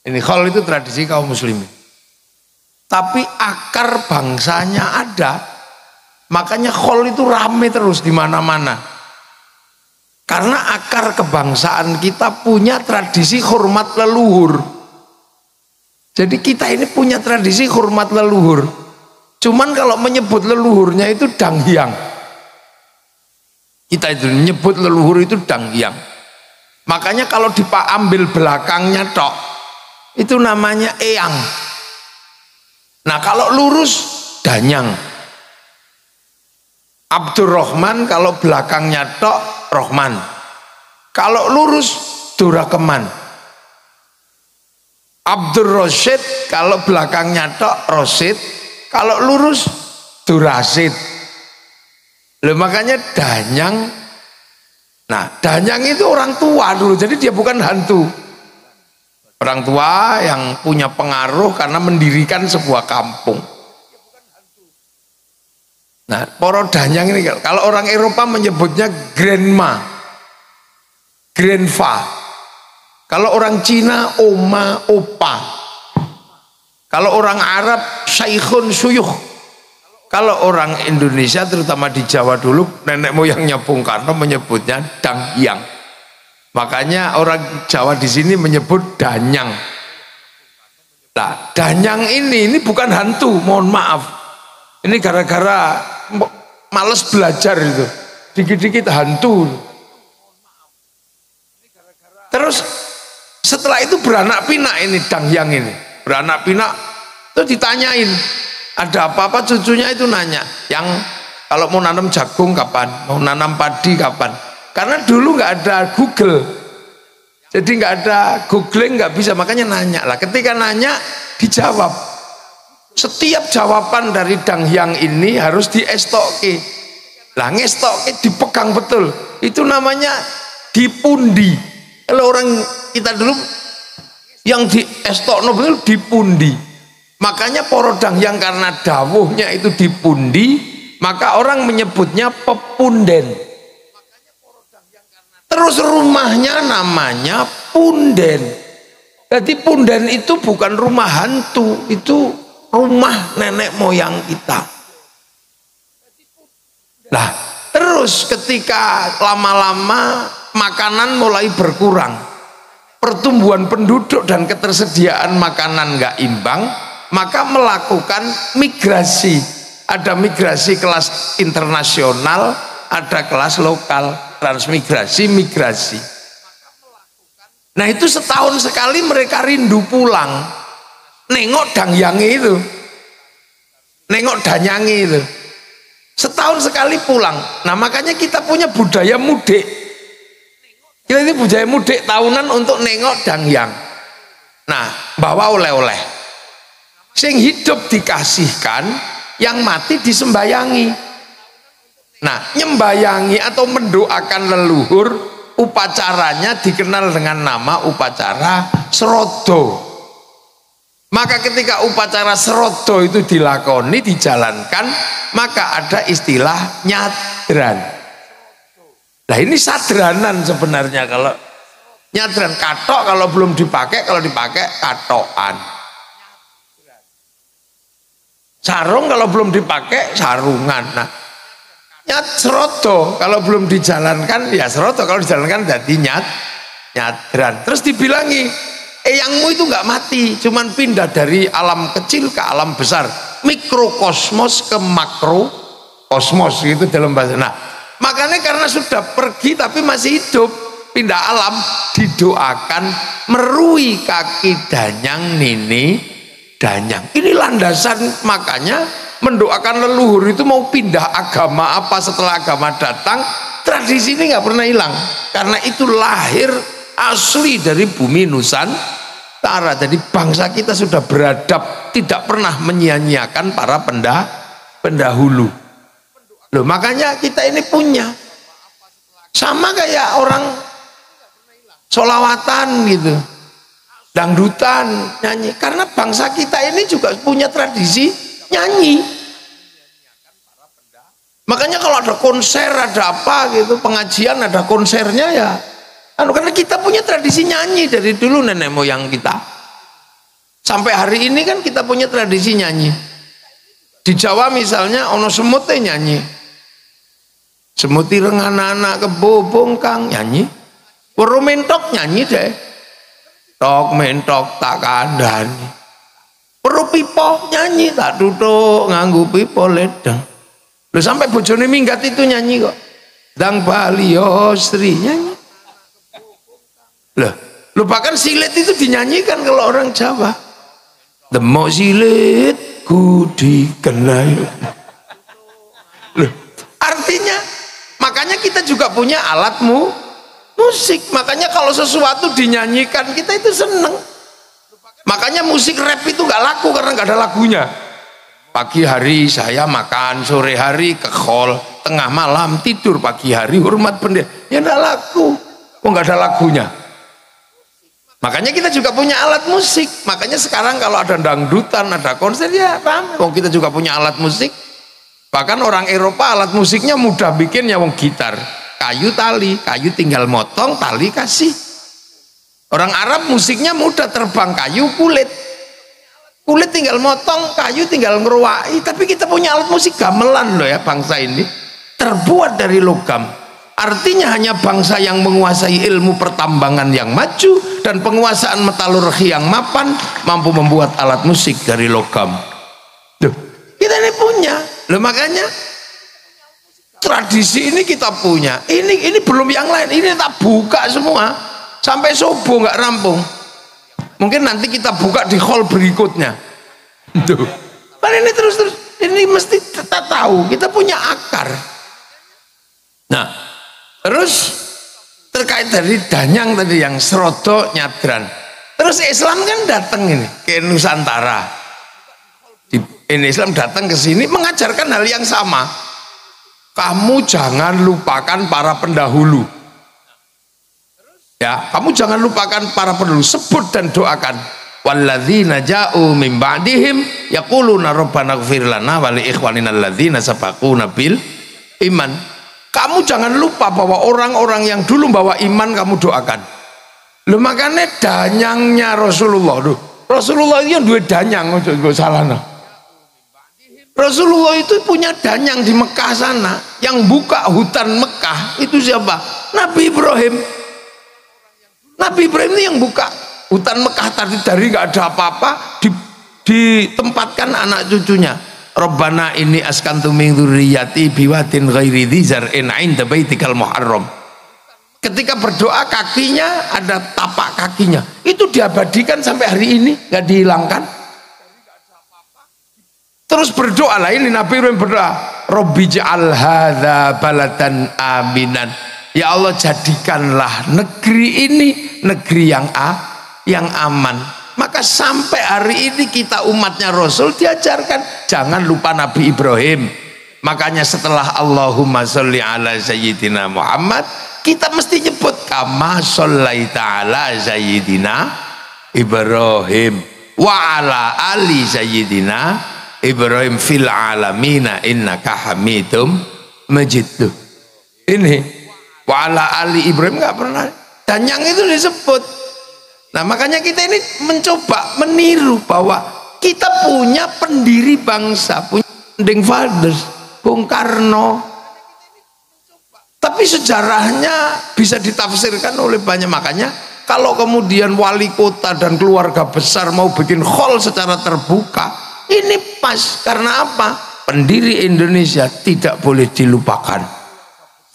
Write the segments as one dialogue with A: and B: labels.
A: Ini khol itu tradisi kaum muslimin. Tapi akar bangsanya ada. Makanya khol itu rame terus di mana-mana. Karena akar kebangsaan kita punya tradisi hormat leluhur. Jadi kita ini punya tradisi hormat leluhur. Cuman kalau menyebut leluhurnya itu danghyang. Kita itu menyebut leluhur itu danghyang. Makanya kalau diambil belakangnya tok, itu namanya eyang. Nah kalau lurus danyang. Abdurrahman kalau belakangnya tok Rohman. Kalau lurus Durakeman. Abdur Rosyid kalau belakangnya tok Rosyid. Kalau lurus Durasid. Loh, makanya danyang. Nah danyang itu orang tua dulu. Jadi dia bukan hantu. Orang tua yang punya pengaruh karena mendirikan sebuah kampung. Nah, poro danyang ini kalau orang Eropa menyebutnya grandma, grandpa. Kalau orang Cina oma, opa. Kalau orang Arab syaikhun suyuh. Kalau orang Indonesia terutama di Jawa dulu nenek moyangnya Bung Karno menyebutnya danghyang. Makanya orang Jawa di sini menyebut danyang. Nah, danyang ini bukan hantu, mohon maaf. Ini gara-gara males belajar itu. Dikit-dikit hantu. Terus setelah itu beranak pinak ini danghyang ini. Beranak pinak itu ditanyain. Ada apa-apa cucunya itu nanya. Yang kalau mau nanam jagung kapan? Mau nanam padi kapan? Karena dulu nggak ada Google, jadi nggak ada googling, nggak bisa, makanya nanya lah. Ketika nanya dijawab. Setiap jawaban dari danghyang ini harus diestoke. Lah ngestoke dipegang betul. Itu namanya dipundi. Kalau orang kita dulu yang diestokno betul dipundi. Makanya poro danghyang karena dawuhnya itu dipundi, maka orang menyebutnya pepunden. Terus rumahnya namanya punden. Jadi punden itu bukan rumah hantu, itu rumah nenek moyang kita. Nah, terus ketika lama-lama makanan mulai berkurang, pertumbuhan penduduk dan ketersediaan makanan nggak imbang, maka melakukan migrasi. Ada migrasi kelas internasional, ada kelas lokal, transmigrasi, migrasi. Nah itu setahun sekali mereka rindu pulang. Nengok dangyangi itu, nengok danyangi itu, setahun sekali pulang. Nah makanya kita punya budaya mudik. Kita ini budaya mudik tahunan untuk nengok dangyang. Nah bawa oleh-oleh. Sing hidup dikasihkan, yang mati disembayangi. Nah nyembayangi atau mendoakan leluhur, upacaranya dikenal dengan nama upacara serodo. Maka ketika upacara serodo itu dilakoni, dijalankan, maka ada istilah nyadran. Nah ini sadranan sebenarnya. Kalau nyadran katok kalau belum dipakai, kalau dipakai katokan. Sarung kalau belum dipakai sarungan. Nah nyat serodo kalau belum dijalankan ya serodo, kalau dijalankan jadi nyadran. Terus dibilangi eyangmu itu nggak mati, cuman pindah dari alam kecil ke alam besar, mikrokosmos ke makrokosmos gitu dalam bahasa. Nah makanya karena sudah pergi tapi masih hidup, pindah alam, didoakan merui kaki danyang nini danyang. Ini landasan, makanya mendoakan leluhur itu mau pindah agama apa setelah agama datang, tradisi ini nggak pernah hilang karena itu lahir asli dari bumi Nusantara. Jadi bangsa kita sudah beradab, tidak pernah menyia-nyiakan para pendahulu. Loh, makanya kita ini punya sama kayak orang solawatan gitu, dangdutan, nyanyi, karena bangsa kita ini juga punya tradisi nyanyi. Makanya kalau ada konser, ada apa gitu, pengajian, ada konsernya ya karena kita punya tradisi nyanyi dari dulu nenek moyang kita. Sampai hari ini kan kita punya tradisi nyanyi. Di Jawa misalnya ono semut nyanyi. Semut ireng anak-anak kebobong kang nyanyi. Weru mentok nyanyi deh. Tok mentok tak kandhani. Weru pipo nyanyi tak tutuk nganggo pipo ledeng. Lho sampai bojone minggat itu nyanyi kok. Dang Bali Sri nyanyi. Loh bahkan silet itu dinyanyikan kalau orang Jawa. Demok silet ku dikenai. Loh, artinya makanya kita juga punya alat musik. Makanya kalau sesuatu dinyanyikan kita itu seneng. Makanya musik rap itu gak laku karena gak ada lagunya. Pagi hari saya makan, sore hari ke hall, tengah malam tidur, pagi hari hormat bendera. Ya gak laku, kok gak ada lagunya. Makanya kita juga punya alat musik. Makanya sekarang kalau ada dangdutan, ada konser ya ramai. Wong kita juga punya alat musik. Bahkan orang Eropa alat musiknya mudah bikinnya, wong gitar, kayu tali, kayu tinggal motong, tali kasih. Orang Arab musiknya mudah, terbang kayu kulit. Kulit tinggal motong, kayu tinggal ngeruai. Tapi kita punya alat musik gamelan loh ya, bangsa ini terbuat dari logam. Artinya hanya bangsa yang menguasai ilmu pertambangan yang maju dan penguasaan metalurgi yang mapan mampu membuat alat musik dari logam. Duh, kita ini punya. Loh makanya tradisi ini kita punya. Ini belum yang lain. Ini tak buka semua sampai subuh nggak rampung. Mungkin nanti kita buka di hall berikutnya. Duh, kan ini terus ini mesti kita tahu kita punya akar. Nah, terus terkait dari danyang tadi yang serodo nyadran. Terus Islam kan datang ini ke Nusantara. Ini Islam datang ke sini mengajarkan hal yang sama. Kamu jangan lupakan para pendahulu. Ya, kamu jangan lupakan para pendahulu. Sebut dan doakan. Walladzina ja'u min ba'dihim yaquluna rabbana ighfir lana wa li ikhwanina alladzina sabaquna bil iman. Kamu jangan lupa bahwa orang-orang yang dulu bawa iman kamu doakan. Loh makanya danyangnya Rasulullah. Rasulullah itu yang dua danyang, enggak salah no. Rasulullah itu punya danyang di Mekah sana. Yang buka hutan Mekah itu siapa? Nabi Ibrahim. Nabi Ibrahim itu yang buka hutan Mekah tadi dari nggak ada apa-apa ditempatkan anak cucunya. Rabbana ini askantu min dzurriyyati biwadin ghairi dzar'in 'inda baitikal muharram. Ketika berdoa kakinya ada tapak kakinya. Itu diabadikan sampai hari ini, nggak dihilangkan. Terus berdoa lah, ini Nabi Ibrahim berdoa, Rabbi ja'al hadza baladan aminan. Ya Allah, jadikanlah negeri ini negeri yang aman. Maka sampai hari ini kita umatnya Rasul diajarkan jangan lupa Nabi Ibrahim. Makanya setelah Allahumma sholli ala sayyidina Muhammad, kita mesti nyebut kama shollaita ala sayyidina Ibrahim wa ala ali sayyidina Ibrahim fil alamina innaka hamidum majid. Ini wa ala ali Ibrahim nggak pernah, dan yang itu disebut. Nah makanya kita ini mencoba meniru bahwa kita punya pendiri bangsa, punya founding fathers, Bung Karno. Tapi sejarahnya bisa ditafsirkan oleh banyak. Makanya kalau kemudian wali kota dan keluarga besar mau bikin hall secara terbuka, ini pas. Karena apa? Pendiri Indonesia tidak boleh dilupakan.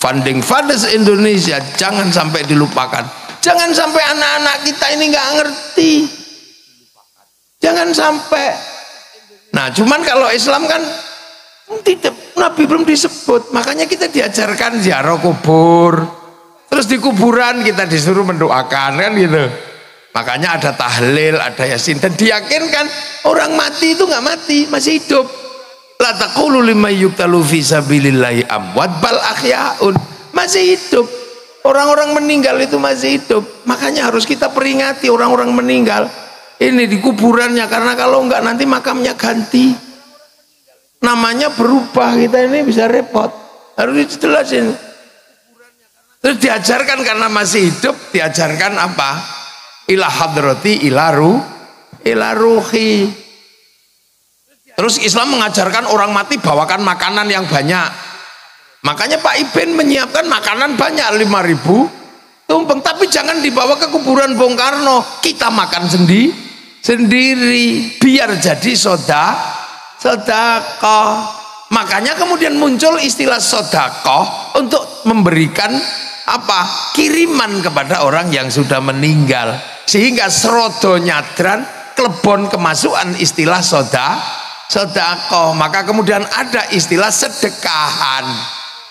A: Founding fathers Indonesia jangan sampai dilupakan. Jangan sampai anak-anak kita ini nggak ngerti. Jangan sampai. Nah, cuman kalau Islam kan tidak, Nabi belum disebut. Makanya kita diajarkan ziarah kubur. Terus di kuburan kita disuruh mendoakan kan gitu. Makanya ada tahlil, ada yasin, dan diyakinkan orang mati itu nggak mati, masih hidup. La taqulu liman yuqtalu fi sabilillahi amwat bal ahyaun, masih hidup. Orang-orang meninggal itu masih hidup. Makanya harus kita peringati orang-orang meninggal ini di kuburannya, karena kalau enggak nanti makamnya ganti, namanya berubah, kita ini bisa repot. Harus dijelasin. Terus diajarkan karena masih hidup, diajarkan apa? Ila hadrati ila ruhi. Terus Islam mengajarkan orang mati bawakan makanan yang banyak. Makanya Pak Iben menyiapkan makanan banyak 5.000 tumpeng, tapi jangan dibawa ke kuburan Bung Karno. Kita makan sendiri biar jadi sedekah. Makanya kemudian muncul istilah sedekah untuk memberikan apa? Kiriman kepada orang yang sudah meninggal. Sehingga serodo nyadran klebon kemasukan istilah sedekah. Maka kemudian ada istilah sedekahan.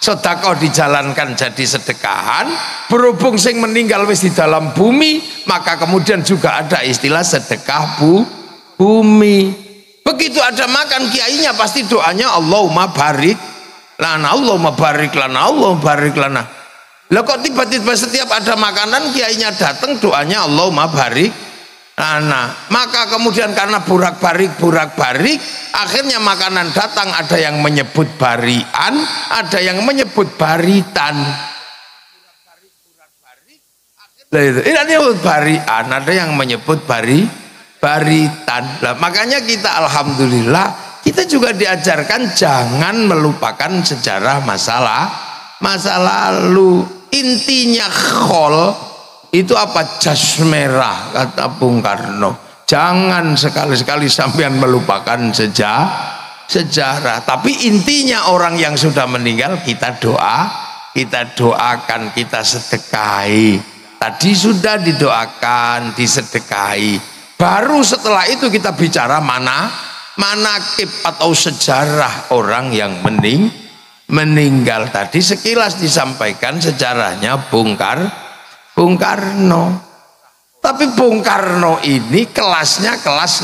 A: Sedekah dijalankan jadi sedekahan. Berhubung sing meninggal wis di dalam bumi, maka kemudian juga ada istilah sedekah bumi. Begitu ada makan, kiainya pasti doanya Allahumma barik lana, Allahumma barik lana, Allahumma barik lana. Lah kok tiba-tiba setiap ada makanan kiainya datang doanya Allahumma barik lana. Maka kemudian karena burak-barik akhirnya makanan datang, ada yang menyebut barian, ada yang menyebut baritan. Ini menyebut barian, ada yang menyebut baritan. Nah, makanya kita alhamdulillah kita juga diajarkan jangan melupakan sejarah masa lalu. Intinya khol itu apa? Jas merah, kata Bung Karno. Jangan sekali-sekali sampean melupakan sejarah. Tapi intinya orang yang sudah meninggal kita doakan, kita sedekahi. Tadi sudah didoakan, disedekahi. Baru setelah itu kita bicara manakib atau sejarah orang yang meninggal. Tadi sekilas disampaikan sejarahnya Bung Karno. Tapi Bung Karno ini kelasnya kelas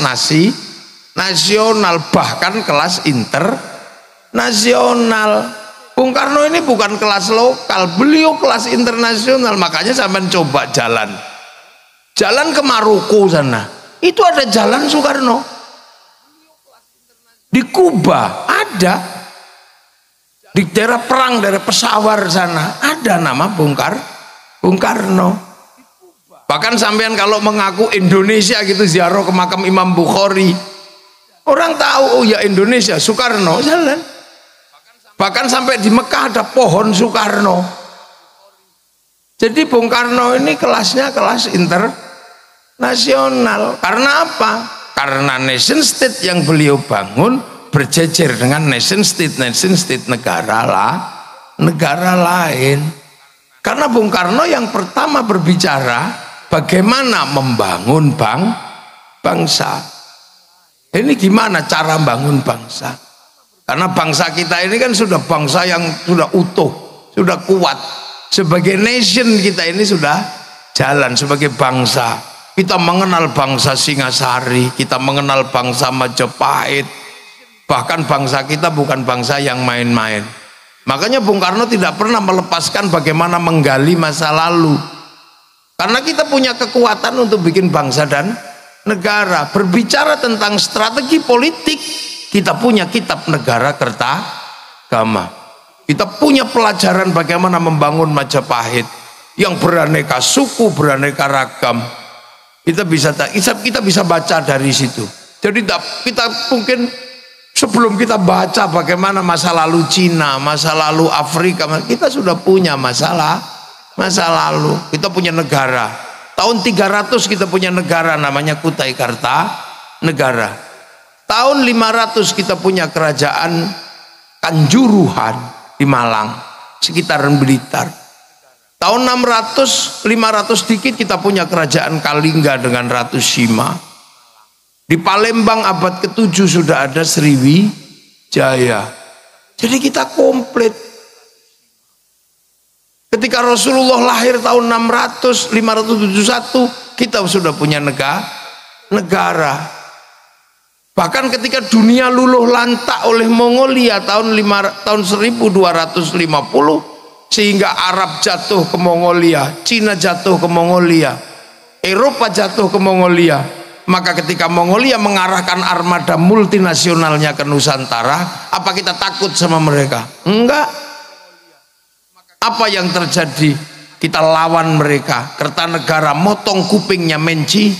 A: nasional, bahkan kelas internasional. Bung Karno ini bukan kelas lokal, beliau kelas internasional. Makanya sampai coba jalan ke Maroko sana, itu ada jalan Soekarno. Di Kuba ada, di daerah perang, daerah Pesawar sana ada nama Bung Karno. Bahkan sampean kalau mengaku Indonesia gitu ziarah ke makam Imam Bukhari, orang tahu oh ya Indonesia, Soekarno jalan. Bahkan sampai di Mekah ada pohon Soekarno. Jadi Bung Karno ini kelasnya kelas internasional. Karena apa? Karena nation state yang beliau bangun berjejer dengan nation state negara lain. Karena Bung Karno yang pertama berbicara bagaimana membangun bangsa. Ini gimana cara membangun bangsa? Karena bangsa kita ini kan sudah bangsa yang sudah utuh, sudah kuat. Sebagai nation kita ini sudah jalan sebagai bangsa. Kita mengenal bangsa Singasari, kita mengenal bangsa Majapahit. Bahkan bangsa kita bukan bangsa yang main-main. Makanya Bung Karno tidak pernah melepaskan bagaimana menggali masa lalu. Karena kita punya kekuatan untuk bikin bangsa dan negara. Berbicara tentang strategi politik, kita punya kitab Negara Kertagama. Kita punya pelajaran bagaimana membangun Majapahit yang beraneka suku, beraneka ragam. Kita bisa baca dari situ. Jadi kita mungkin sebelum kita baca bagaimana masa lalu Cina, masa lalu Afrika, kita sudah punya masa lalu. Kita punya negara. Tahun 300 kita punya negara namanya Kutai Kartanegara. Tahun 500 kita punya kerajaan Kanjuruhan di Malang, sekitaran Blitar. Tahun 500 dikit kita punya kerajaan Kalingga dengan Ratu Sima. Di Palembang abad ke-7 sudah ada Sriwijaya. Jadi kita komplit. Ketika Rasulullah lahir tahun 571 kita sudah punya negara. Bahkan ketika dunia luluh lantak oleh Mongolia tahun 1250, sehingga Arab jatuh ke Mongolia, Cina jatuh ke Mongolia, Eropa jatuh ke Mongolia, maka ketika Mongolia mengarahkan armada multinasionalnya ke Nusantara, apa kita takut sama mereka? Enggak. Apa yang terjadi? Kita lawan mereka. Kertanegara motong kupingnya Menci,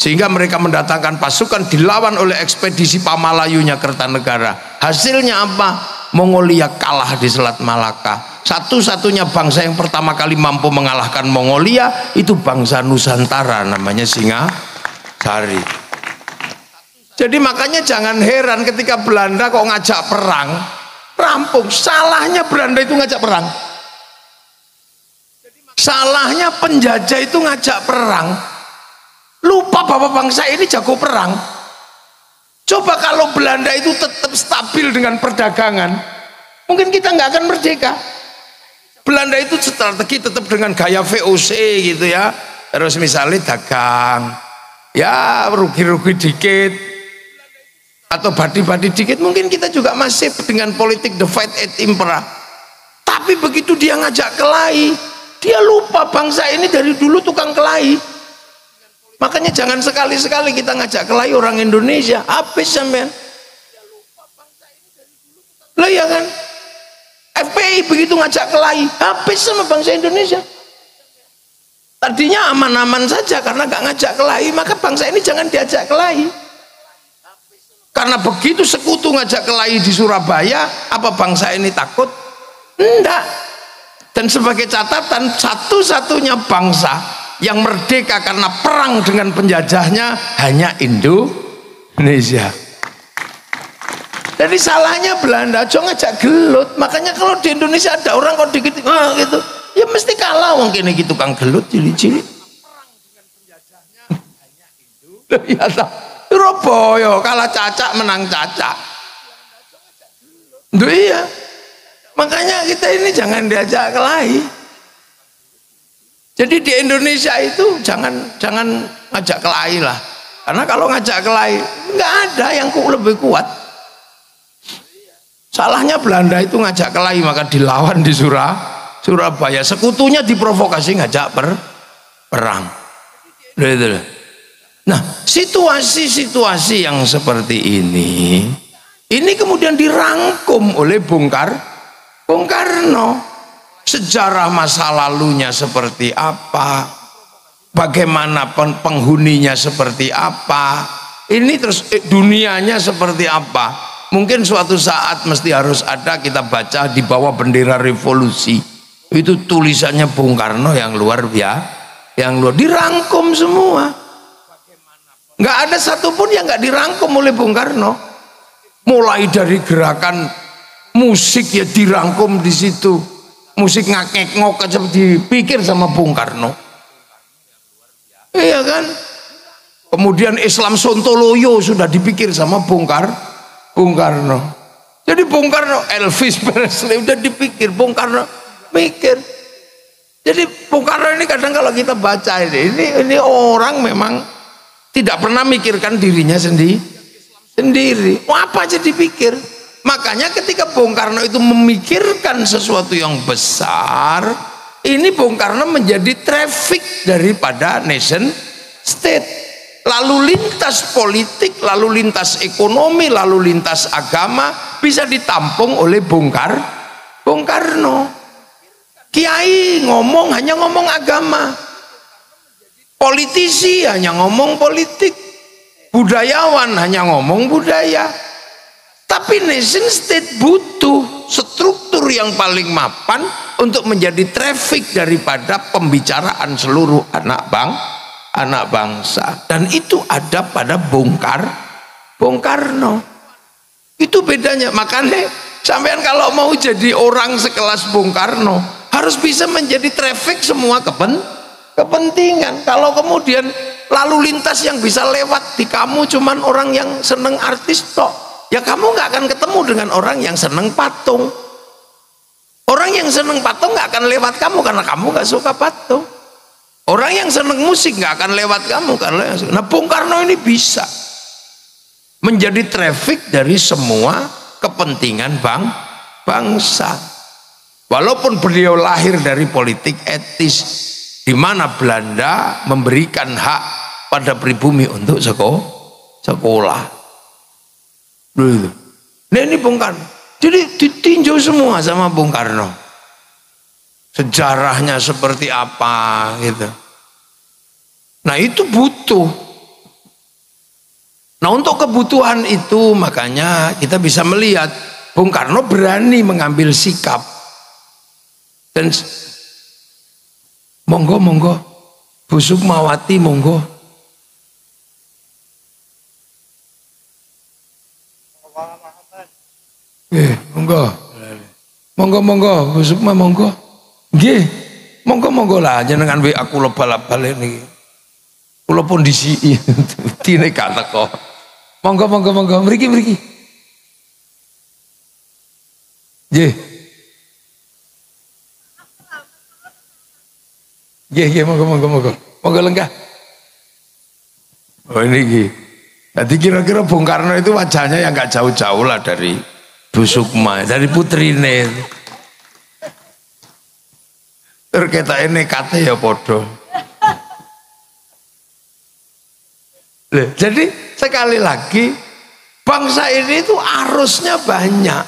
A: Sehingga mereka mendatangkan pasukan, dilawan oleh ekspedisi Pamalayunya Kertanegara. Hasilnya apa? Mongolia kalah di Selat Malaka. Satu-satunya bangsa yang pertama kali mampu mengalahkan Mongolia itu bangsa Nusantara, namanya Singasari. Jadi makanya jangan heran ketika Belanda kok ngajak perang, rampung. Salahnya Belanda itu ngajak perang. Salahnya penjajah itu ngajak perang. Lupa bahwa bangsa ini jago perang. Coba kalau Belanda itu tetap stabil dengan perdagangan, mungkin kita nggak akan merdeka. Belanda itu strategi tetap dengan gaya VOC gitu ya. Terus misalnya dagang, ya rugi-rugi dikit, atau badi-badi dikit, mungkin kita juga masih dengan politik divide et impera. Tapi begitu dia ngajak kelahi, dia lupa bangsa ini dari dulu tukang kelahi. Makanya jangan sekali-sekali kita ngajak kelahi orang Indonesia, habis sampean. Lah ya kan? FPI begitu ngajak kelahi, habis sama bangsa Indonesia. Tadinya aman-aman saja karena gak ngajak kelahi, maka bangsa ini jangan diajak kelahi. Karena begitu sekutu ngajak kelahi di Surabaya, apa bangsa ini takut? Enggak. Dan sebagai catatan, satu-satunya bangsa yang merdeka karena perang dengan penjajahnya hanya Indonesia. Jadi salahnya Belanda aja ngajak gelut. Makanya kalau di Indonesia ada orang kok dikit gitu, ya mesti kalah wong kene iki tukang gelut cilik-cilik. Ya ta. Surabaya kalah cacak menang cacak. Duh iya. Makanya kita ini jangan diajak kelahi. Jadi di Indonesia itu jangan ngajak kelahi lah. Karena kalau ngajak kelahi nggak ada yang lebih kuat. Salahnya Belanda itu ngajak kelahi, maka dilawan di Surabaya. Sekutunya diprovokasi ngajak perang. Nah, situasi-situasi yang seperti ini kemudian dirangkum oleh Bung Karno. Sejarah masa lalunya seperti apa, bagaimana penghuninya seperti apa, ini terus dunianya seperti apa. Mungkin suatu saat mesti harus ada, kita baca di bawah bendera revolusi, itu tulisannya Bung Karno yang luar biasa, yang luar dirangkum semua. Nggak ada satupun yang nggak dirangkum oleh Bung Karno. Mulai dari gerakan musik ya dirangkum di situ. Musik ngak-ngok aja dipikir sama Bung Karno. Iya kan? Kemudian Islam Sontoloyo sudah dipikir sama Bung Karno. Jadi Bung Karno, Elvis Presley udah dipikir, Bung Karno mikir. Jadi Bung Karno ini kadang kalau kita baca ini orang memang tidak pernah mikirkan dirinya sendiri. Apa aja dipikir. Makanya ketika Bung Karno itu memikirkan sesuatu yang besar, ini Bung Karno menjadi traffic daripada nation state. Lalu lintas politik, lalu lintas ekonomi, lalu lintas agama bisa ditampung oleh Bung Karno. Kiai hanya ngomong agama. Politisi hanya ngomong politik. Budayawan hanya ngomong budaya. Tapi nation state butuh struktur yang paling mapan untuk menjadi traffic daripada pembicaraan seluruh anak bangsa. Dan itu ada pada Bung Karno. Itu bedanya. Makanya sampean kalau mau jadi orang sekelas Bung Karno harus bisa menjadi traffic semua kepentingan. Kalau kemudian lalu lintas yang bisa lewat di kamu cuman orang yang seneng artis tok, ya kamu nggak akan ketemu dengan orang yang seneng patung. Orang yang seneng patung nggak akan lewat kamu karena kamu nggak suka patung. Orang yang seneng musik nggak akan lewat kamu karena. Nah, Bung Karno ini bisa menjadi traffic dari semua kepentingan bangsa. Walaupun beliau lahir dari politik etis, di mana Belanda memberikan hak pada pribumi untuk sekolah. Nah ini Bung Karno, jadi ditinjau semua sama Bung Karno, sejarahnya seperti apa gitu. Nah itu butuh kebutuhan itu makanya kita bisa melihat Bung Karno berani mengambil sikap. Dan monggo Bu Sukmawati monggo. Monggo Bu Sukma monggo. Nggih, monggo lah jenengan WA kula bal-bal niki. Kula pun disiki dine gak teko. Monggo mriki. Nggih. Nggih, monggo. Monggo lenggah. Oh ini. Jadi kira-kira Bung Karno itu wajahnya yang gak jauh-jauh lah dari Bu Sukma, dari putrine. Terketa ini kata ya podo. Jadi sekali lagi bangsa ini itu arusnya banyak.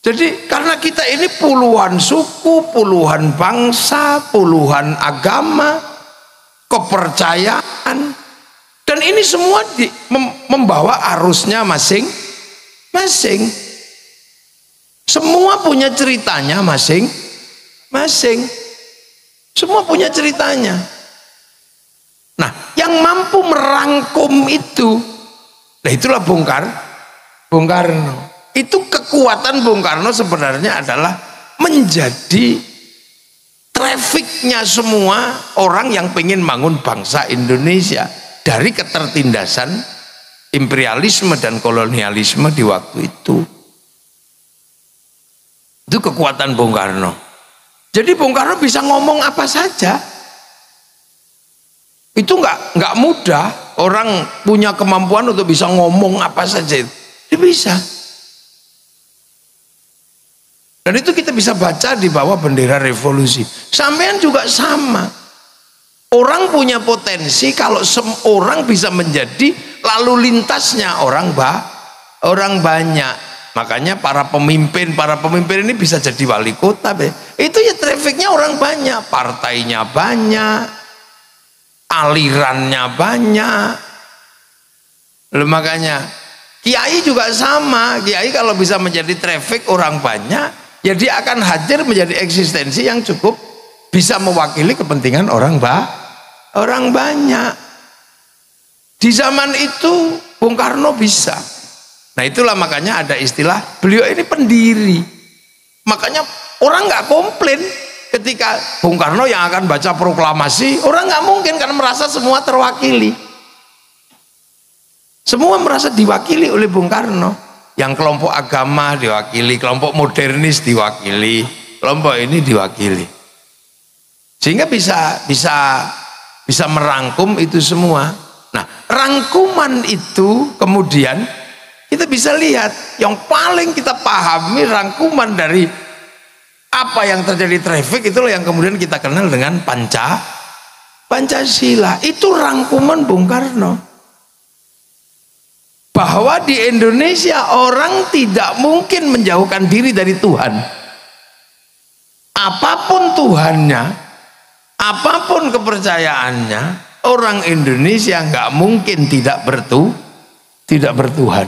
A: Jadi karena kita ini puluhan suku, puluhan bangsa, puluhan agama, kepercayaan, dan ini semua membawa arusnya masing-masing. Semua punya ceritanya masing-masing. Semua punya ceritanya. Nah, yang mampu merangkum itu, nah itulah Bung Karno. Itu kekuatan Bung Karno sebenarnya adalah menjadi trafiknya semua orang yang pengen bangun bangsa Indonesia dari ketertindasan imperialisme dan kolonialisme di waktu itu. Itu kekuatan Bung Karno. Jadi Bung Karno bisa ngomong apa saja. Itu nggak mudah orang punya kemampuan untuk bisa ngomong apa saja. Dia bisa. Dan itu kita bisa baca di bawah bendera revolusi. Sampean juga sama. Orang punya potensi kalau orang bisa menjadi lalu lintasnya orang banyak. Makanya para pemimpin ini bisa jadi wali kota. Itu ya trafficnya orang banyak, partainya banyak, alirannya banyak. Lalu makanya kiai juga sama. Kiai kalau bisa menjadi traffic orang banyak, ya dia akan hadir menjadi eksistensi yang cukup bisa mewakili kepentingan orang banyak. Di zaman itu Bung Karno bisa. Nah itulah makanya ada istilah beliau ini pendiri. Makanya orang nggak komplain ketika Bung Karno yang akan baca proklamasi. Orang nggak mungkin karena merasa semua terwakili. Semua merasa diwakili oleh Bung Karno. Yang kelompok agama diwakili, kelompok modernis diwakili, kelompok ini diwakili, sehingga bisa merangkum itu semua. Nah, rangkuman itu kemudian kita bisa lihat yang paling kita pahami rangkuman dari apa yang terjadi traffic itulah yang kemudian kita kenal dengan Pancasila. Itu rangkuman Bung Karno. Bahwa di Indonesia orang tidak mungkin menjauhkan diri dari Tuhan. Apapun Tuhannya, apapun kepercayaannya, orang Indonesia nggak mungkin tidak bertuhan.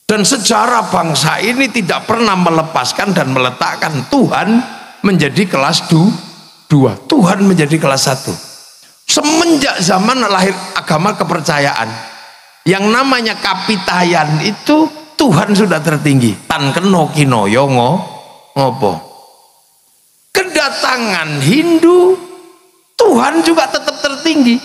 A: Dan sejarah bangsa ini tidak pernah melepaskan dan meletakkan Tuhan menjadi kelas 2. Tuhan menjadi kelas 1. Semenjak zaman lahir agama kepercayaan, yang namanya kapitayan itu Tuhan sudah tertinggi. Tan keno kinoyo ngopo. Kedatangan Hindu, Tuhan juga tetap tertinggi.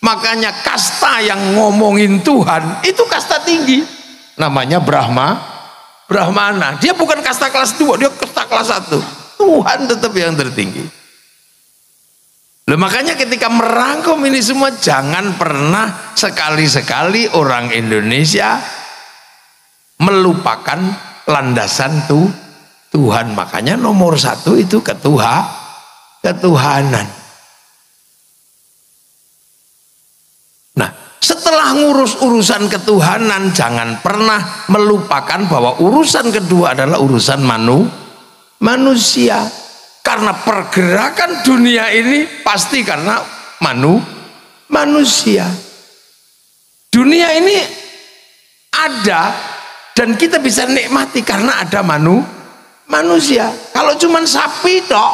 A: Makanya kasta yang ngomongin Tuhan itu kasta tinggi. Namanya Brahmana. Dia bukan kasta kelas 2, dia kasta kelas 1. Tuhan tetap yang tertinggi. Loh, makanya ketika merangkum ini semua jangan pernah sekali-sekali orang Indonesia melupakan landasan Tuhan. Makanya nomor 1 itu ketuhanan. Nah, setelah ngurus urusan ketuhanan jangan pernah melupakan bahwa urusan kedua adalah urusan manusia. Karena pergerakan dunia ini pasti karena manusia. Dunia ini ada dan kita bisa nikmati karena ada manusia. Kalau cuman sapi tok,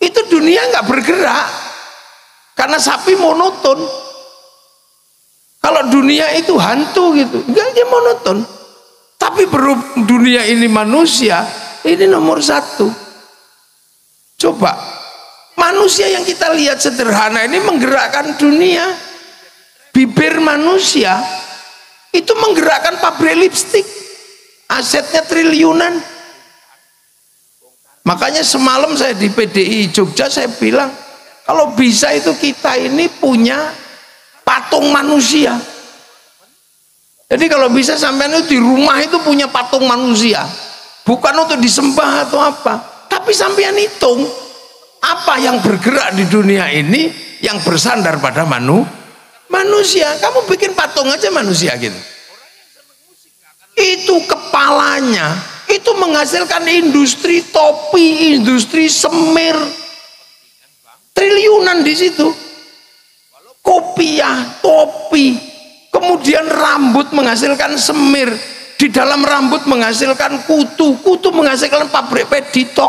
A: itu dunia nggak bergerak karena sapi monoton. Kalau dunia itu hantu gitu, enggak, dia monoton. Tapi berhubung dunia ini manusia, ini nomor satu. Coba, manusia yang kita lihat sederhana ini menggerakkan dunia. Bibir manusia itu menggerakkan pabrik lipstik, asetnya triliunan. Makanya semalam saya di PDI Jogja, saya bilang kalau bisa itu kita ini punya patung manusia. Jadi kalau bisa sampean itu di rumah itu punya patung manusia, bukan untuk disembah atau apa, tapi sampean hitung apa yang bergerak di dunia ini yang bersandar pada manusia. Kamu bikin patung aja manusia gitu, itu kepalanya itu menghasilkan industri topi, industri semir, triliunan di situ. Kopiah, topi, kemudian rambut menghasilkan semir, di dalam rambut menghasilkan kutu, kutu menghasilkan pabrik peditok.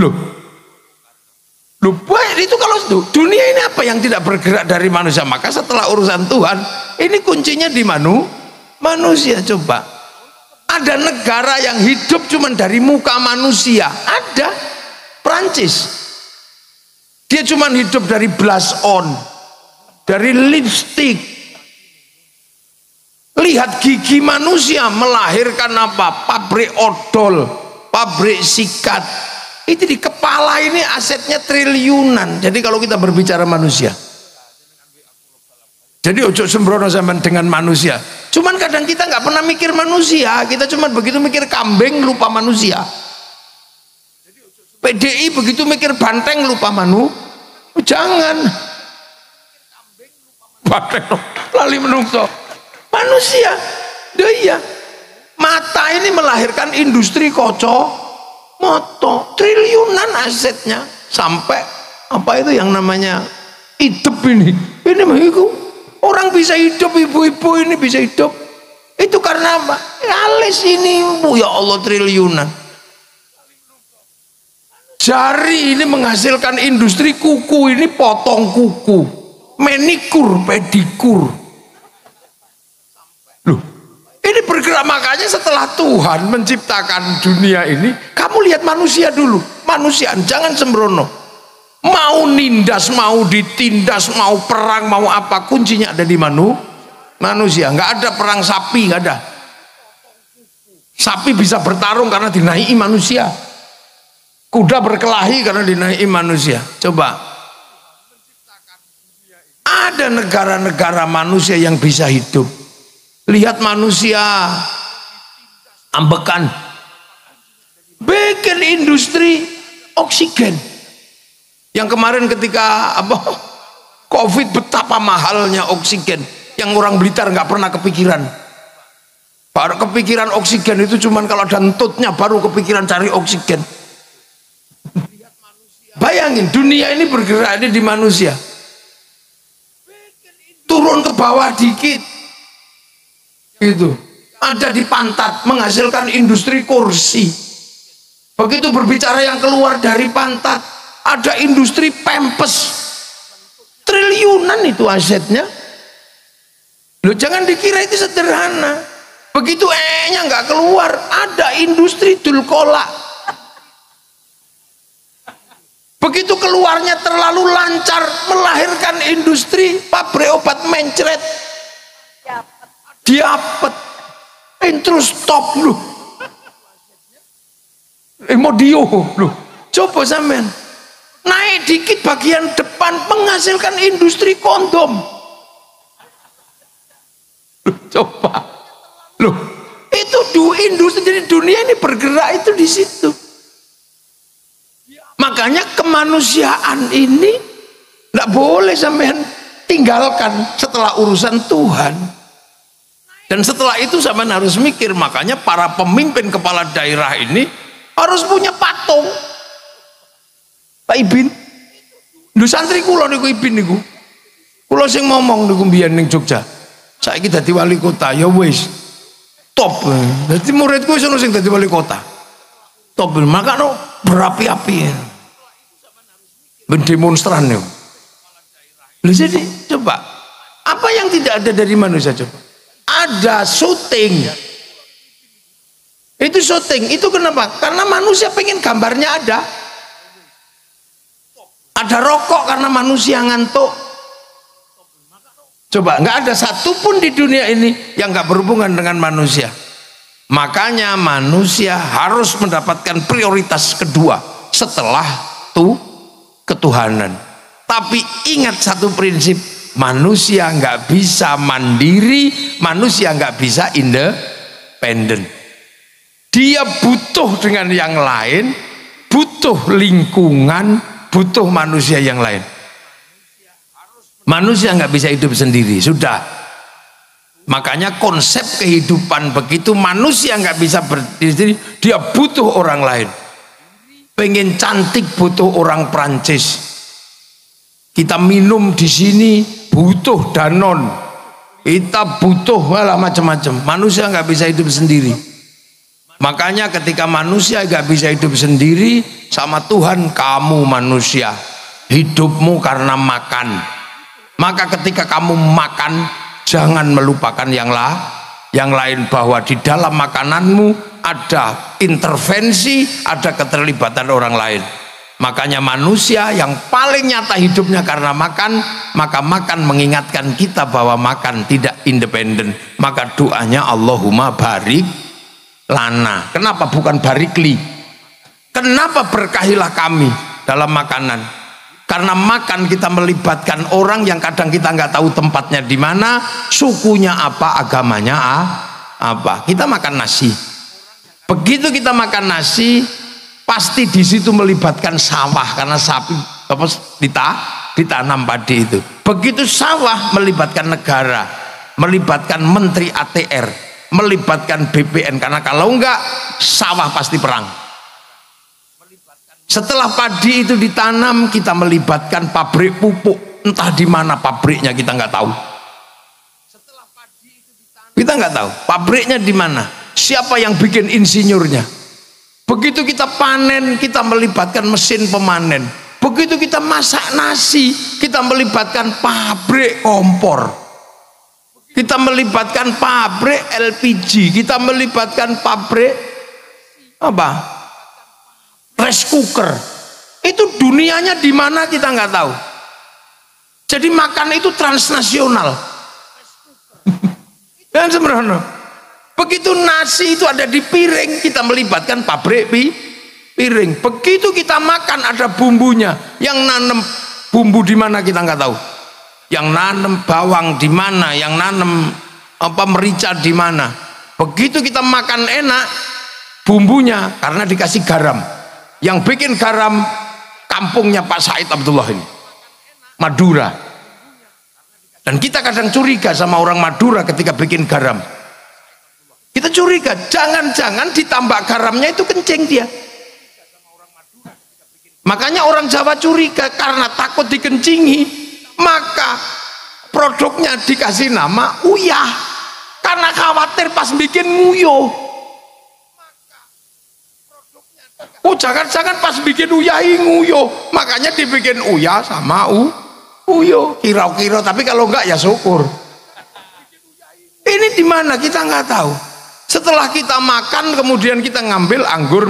A: Loh, itu kalau dunia ini apa yang tidak bergerak dari manusia? Maka setelah urusan Tuhan, ini kuncinya di manusia. Coba, ada negara yang hidup cuma dari muka manusia, ada, Prancis. Dia cuma hidup dari blush on, dari lipstick. Lihat gigi manusia melahirkan apa? Pabrik odol, pabrik sikat. Itu di kepala ini asetnya triliunan. Jadi kalau kita berbicara manusia, jadi ojo sembrono zaman dengan manusia. Cuman kadang kita nggak pernah mikir manusia, kita cuma begitu mikir kambing lupa manusia. PDI begitu mikir banteng lupa jangan banteng lali menungso manusia. Iya, mata ini melahirkan industri moto triliunan asetnya, sampai apa itu yang namanya hidup ini orang bisa hidup, ibu-ibu ini bisa hidup itu karena apa? Alis ini, ya Allah, triliunan. Jari ini menghasilkan industri kuku, ini potong kuku, manikur, pedikur. Loh, ini bergerak. Makanya setelah Tuhan menciptakan dunia ini, kamu lihat manusia dulu, manusiaan, jangan sembrono. Mau nindas, mau ditindas, mau perang, mau apa, kuncinya ada di manusia. Nggak ada perang sapi, nggak ada. Sapi bisa bertarung karena dinaiki manusia. Kuda berkelahi karena dinaiki manusia. Coba, ada negara-negara manusia yang bisa hidup. Lihat manusia ambekan, bikin industri oksigen. Yang kemarin ketika COVID, betapa mahalnya oksigen, yang orang Blitar nggak pernah kepikiran. Baru kepikiran oksigen itu cuman kalau ada entutnya baru kepikiran cari oksigen. Bayangin, dunia ini bergerak di manusia. Turun ke bawah dikit, itu ada di pantat menghasilkan industri kursi. Begitu berbicara yang keluar dari pantat, ada industri pempes, triliunan itu asetnya. Loh, jangan dikira itu sederhana. Begitu nya nggak keluar, ada industri dulkolak. Begitu keluarnya terlalu lancar, melahirkan industri pabrik obat mencret, diapet, terus stop lu, modio lu. Coba sampean naik dikit bagian depan, menghasilkan industri kondom. Coba, loh, itu industri. Jadi dunia ini bergerak itu di situ. Makanya kemanusiaan ini nggak boleh sampean tinggalkan setelah urusan Tuhan. Dan setelah itu sampean harus mikir. Makanya para pemimpin kepala daerah ini harus punya patung. Pak Ibin, lu Lho santri kula niku Ibin niku. Kula sing ngomong niku mbiyen ning Jogja. Saiki dadi wali kota ya wis top. Dadi muridku wis ono sing dadi wali kota. Top makane berapi-api. Mendemonstran niku. Lho jadi coba apa yang tidak ada dari manusia coba? Ada syuting. Itu syuting, itu kenapa? Karena manusia pengen gambarnya ada. Ada rokok karena manusia ngantuk. Coba, nggak ada satupun di dunia ini yang nggak berhubungan dengan manusia. Makanya manusia harus mendapatkan prioritas kedua setelah ketuhanan. Tapi ingat satu prinsip, manusia nggak bisa mandiri, manusia nggak bisa independen. Dia butuh dengan yang lain, butuh lingkungan, butuh manusia yang lain. Manusia nggak bisa hidup sendiri, sudah. Makanya konsep kehidupan begitu, manusia nggak bisa berdiri sendiri, dia butuh orang lain. Pengen cantik butuh orang Prancis. Kita minum di sini butuh Danone. Kita butuh malah macam-macam. Manusia nggak bisa hidup sendiri. Makanya ketika manusia gak bisa hidup sendiri sama Tuhan, kamu manusia hidupmu karena makan. Maka ketika kamu makan, jangan melupakan yang lain, bahwa di dalam makananmu ada intervensi, ada keterlibatan orang lain. Makanya manusia yang paling nyata hidupnya karena makan, maka makan mengingatkan kita bahwa makan tidak independen. Maka doanya Allahumma barik lana. Kenapa bukan barikli? Kenapa berkahilah kami dalam makanan? Karena makan kita melibatkan orang yang kadang kita nggak tahu tempatnya di mana, sukunya apa, agamanya apa. Kita makan nasi. Begitu kita makan nasi, pasti di situ melibatkan sawah karena sapi apa ditanam padi itu. Begitu sawah melibatkan negara, melibatkan menteri ATR, melibatkan BPN, karena kalau enggak sawah pasti perang. Setelah padi itu ditanam, kita melibatkan pabrik pupuk, entah di mana pabriknya kita nggak tahu. Kita nggak tahu pabriknya di mana, siapa yang bikin insinyurnya. Begitu kita panen, kita melibatkan mesin pemanen. Begitu kita masak nasi, kita melibatkan pabrik kompor. Kita melibatkan pabrik LPG, kita melibatkan pabrik apa? Rice cooker. Itu dunianya di mana kita nggak tahu. Jadi makan itu transnasional. Dan sembrono. Begitu nasi itu ada di piring, kita melibatkan pabrik piring. Begitu kita makan ada bumbunya, yang nanam bumbu di mana kita nggak tahu. Yang nanam bawang di mana, yang nanam merica di mana. Begitu kita makan enak, bumbunya karena dikasih garam. Yang bikin garam kampungnya Pak Said Abdullah ini, Madura. Dan kita kadang curiga sama orang Madura ketika bikin garam. Kita curiga, jangan-jangan ditambah garamnya itu kencing dia. Makanya orang Jawa curiga karena takut dikencingi. Maka produknya dikasih nama uyah karena khawatir pas bikin nguyuh. Oh jangan-jangan pas bikin uyah nguyuh, makanya dibikin uyah sama uyuh. Kira-kira, tapi kalau enggak ya syukur. Ini di mana kita nggak tahu. Setelah kita makan kemudian kita ngambil anggur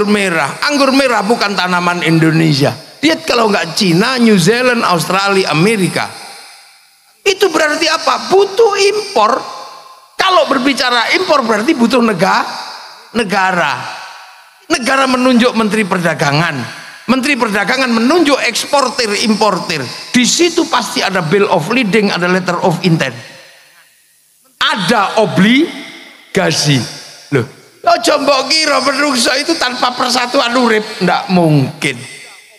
A: merah. Anggur merah bukan tanaman Indonesia. Lihat kalau nggak Cina, New Zealand, Australia, Amerika. Itu berarti apa? Butuh impor. Kalau berbicara impor berarti butuh negara. Negara menunjuk Menteri Perdagangan. Menteri Perdagangan menunjuk eksportir, importir. Di situ pasti ada bill of lading, ada letter of intent. Ada obligasi. Loh, mbok kira menungso itu tanpa persatuan urip, ndak mungkin.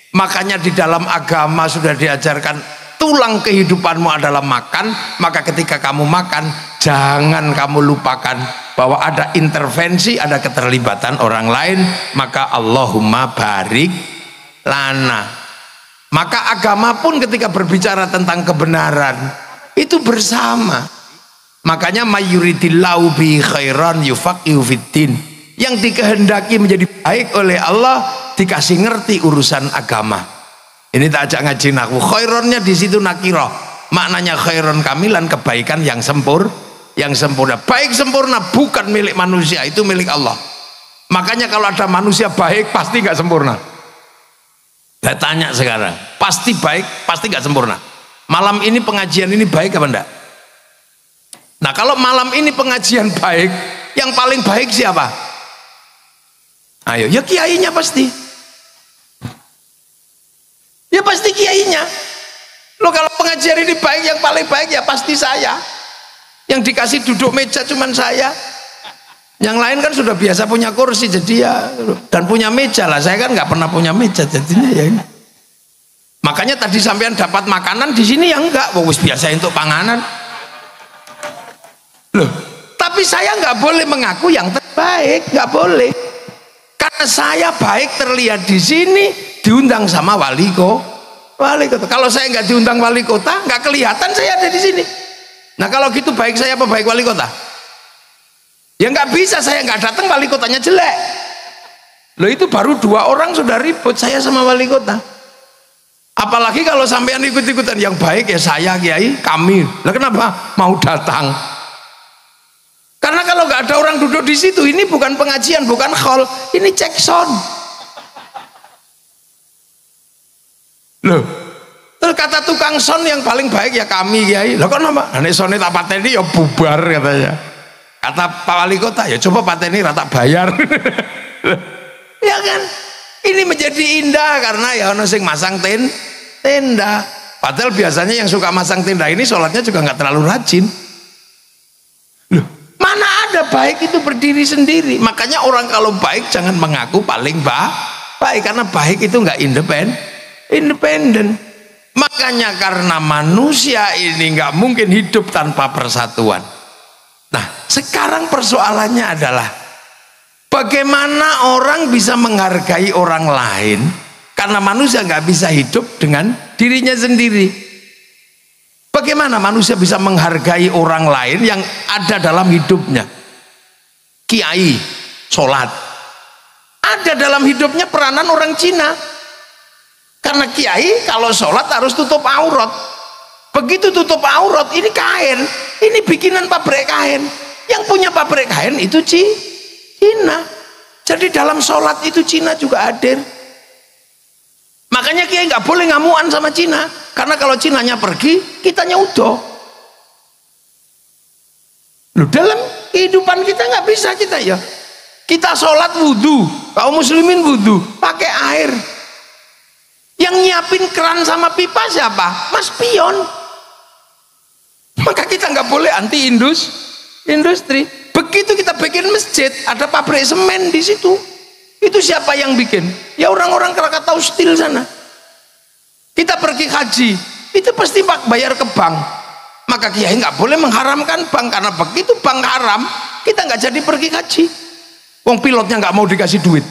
A: Makanya di dalam agama sudah diajarkan tulang kehidupanmu adalah makan. Maka ketika kamu makan, jangan kamu lupakan bahwa ada intervensi, ada keterlibatan orang lain. Maka Allahumma barik lana. Maka agama pun ketika berbicara tentang kebenaran itu bersama. Makanya mayuridillahu bi khairan yufaqihu fiddin. Yang dikehendaki menjadi baik oleh Allah dikasih ngerti urusan agama. Ini tak ajak ngaji nahwu. Khaironnya di situ nakirah. Maknanya khairon kamilan, kebaikan yang sempurna. Baik sempurna bukan milik manusia, itu milik Allah. Makanya kalau ada manusia baik pasti nggak sempurna. Saya tanya sekarang, pasti baik, pasti nggak sempurna. Malam ini pengajian ini baik apa enggak? Nah kalau malam ini pengajian baik, yang paling baik siapa? Ayo, ya kiainya pasti. Ya pasti kiainya. Loh kalau pengajian ini baik, yang paling baik ya pasti saya. Yang dikasih duduk meja cuman saya. Yang lain kan sudah biasa punya kursi, jadi ya, dan punya meja lah. Saya kan nggak pernah punya meja, jadinya ya ini. Makanya tadi sampean dapat makanan di sini ya enggak, wis biasa untuk panganan. Loh, tapi saya nggak boleh mengaku yang terbaik, nggak boleh. Karena saya baik terlihat di sini, diundang sama wali kota. Kalau saya nggak diundang wali kota, nggak kelihatan saya ada di sini. Nah kalau gitu baik saya apa baik wali kota? Ya nggak bisa, saya nggak datang wali kotanya jelek. Loh itu baru 2 orang sudah ribut, saya sama wali kota. Apalagi kalau sampean ikut-ikutan, yang baik ya saya, kiai, kami. Lah kenapa mau datang? Karena kalau nggak ada orang duduk di situ, ini bukan pengajian, bukan khol, ini cek sound. Loh, terus kata tukang sound yang paling baik ya kami, kiai. Lah kok nama? Nek soundnya tak pateni ya bubar katanya. Kata Pak Wali Kota, ya coba pateni rata bayar. Ya kan? Ini menjadi indah karena ya ono sing masang tenda. Padahal biasanya yang suka masang tenda ini sholatnya juga nggak terlalu rajin. Loh, mana ada baik itu berdiri sendiri. Makanya orang kalau baik jangan mengaku paling baik, karena baik itu nggak independen. Makanya karena manusia ini nggak mungkin hidup tanpa persatuan. Nah sekarang persoalannya adalah bagaimana orang bisa menghargai orang lain, karena manusia nggak bisa hidup dengan dirinya sendiri. Bagaimana manusia bisa menghargai orang lain yang ada dalam hidupnya? Kiai sholat, ada dalam hidupnya peranan orang Cina. Karena kiai kalau sholat harus tutup aurat. Begitu tutup aurat, ini kain, ini bikinan pabrik kain. Yang punya pabrik kain itu Cina. Jadi dalam sholat itu Cina juga hadir. Makanya kiai nggak boleh ngamuan sama Cina, karena kalau Cinanya pergi, kitanya udah. Loh, dalam kehidupan kita nggak bisa kita ya. Kita sholat wudhu, kaum muslimin wudhu pakai air. Yang nyiapin keran sama pipa siapa? Mas Pion. Maka kita nggak boleh anti industri. Begitu kita bikin masjid, ada pabrik semen di situ. Itu siapa yang bikin? Ya orang-orang Krakatau Steel sana. Kita pergi haji, itu pasti bayar ke bank. Maka kiai nggak boleh mengharamkan bank, karena begitu bank haram, kita nggak jadi pergi haji. Wong pilotnya nggak mau dikasih duit.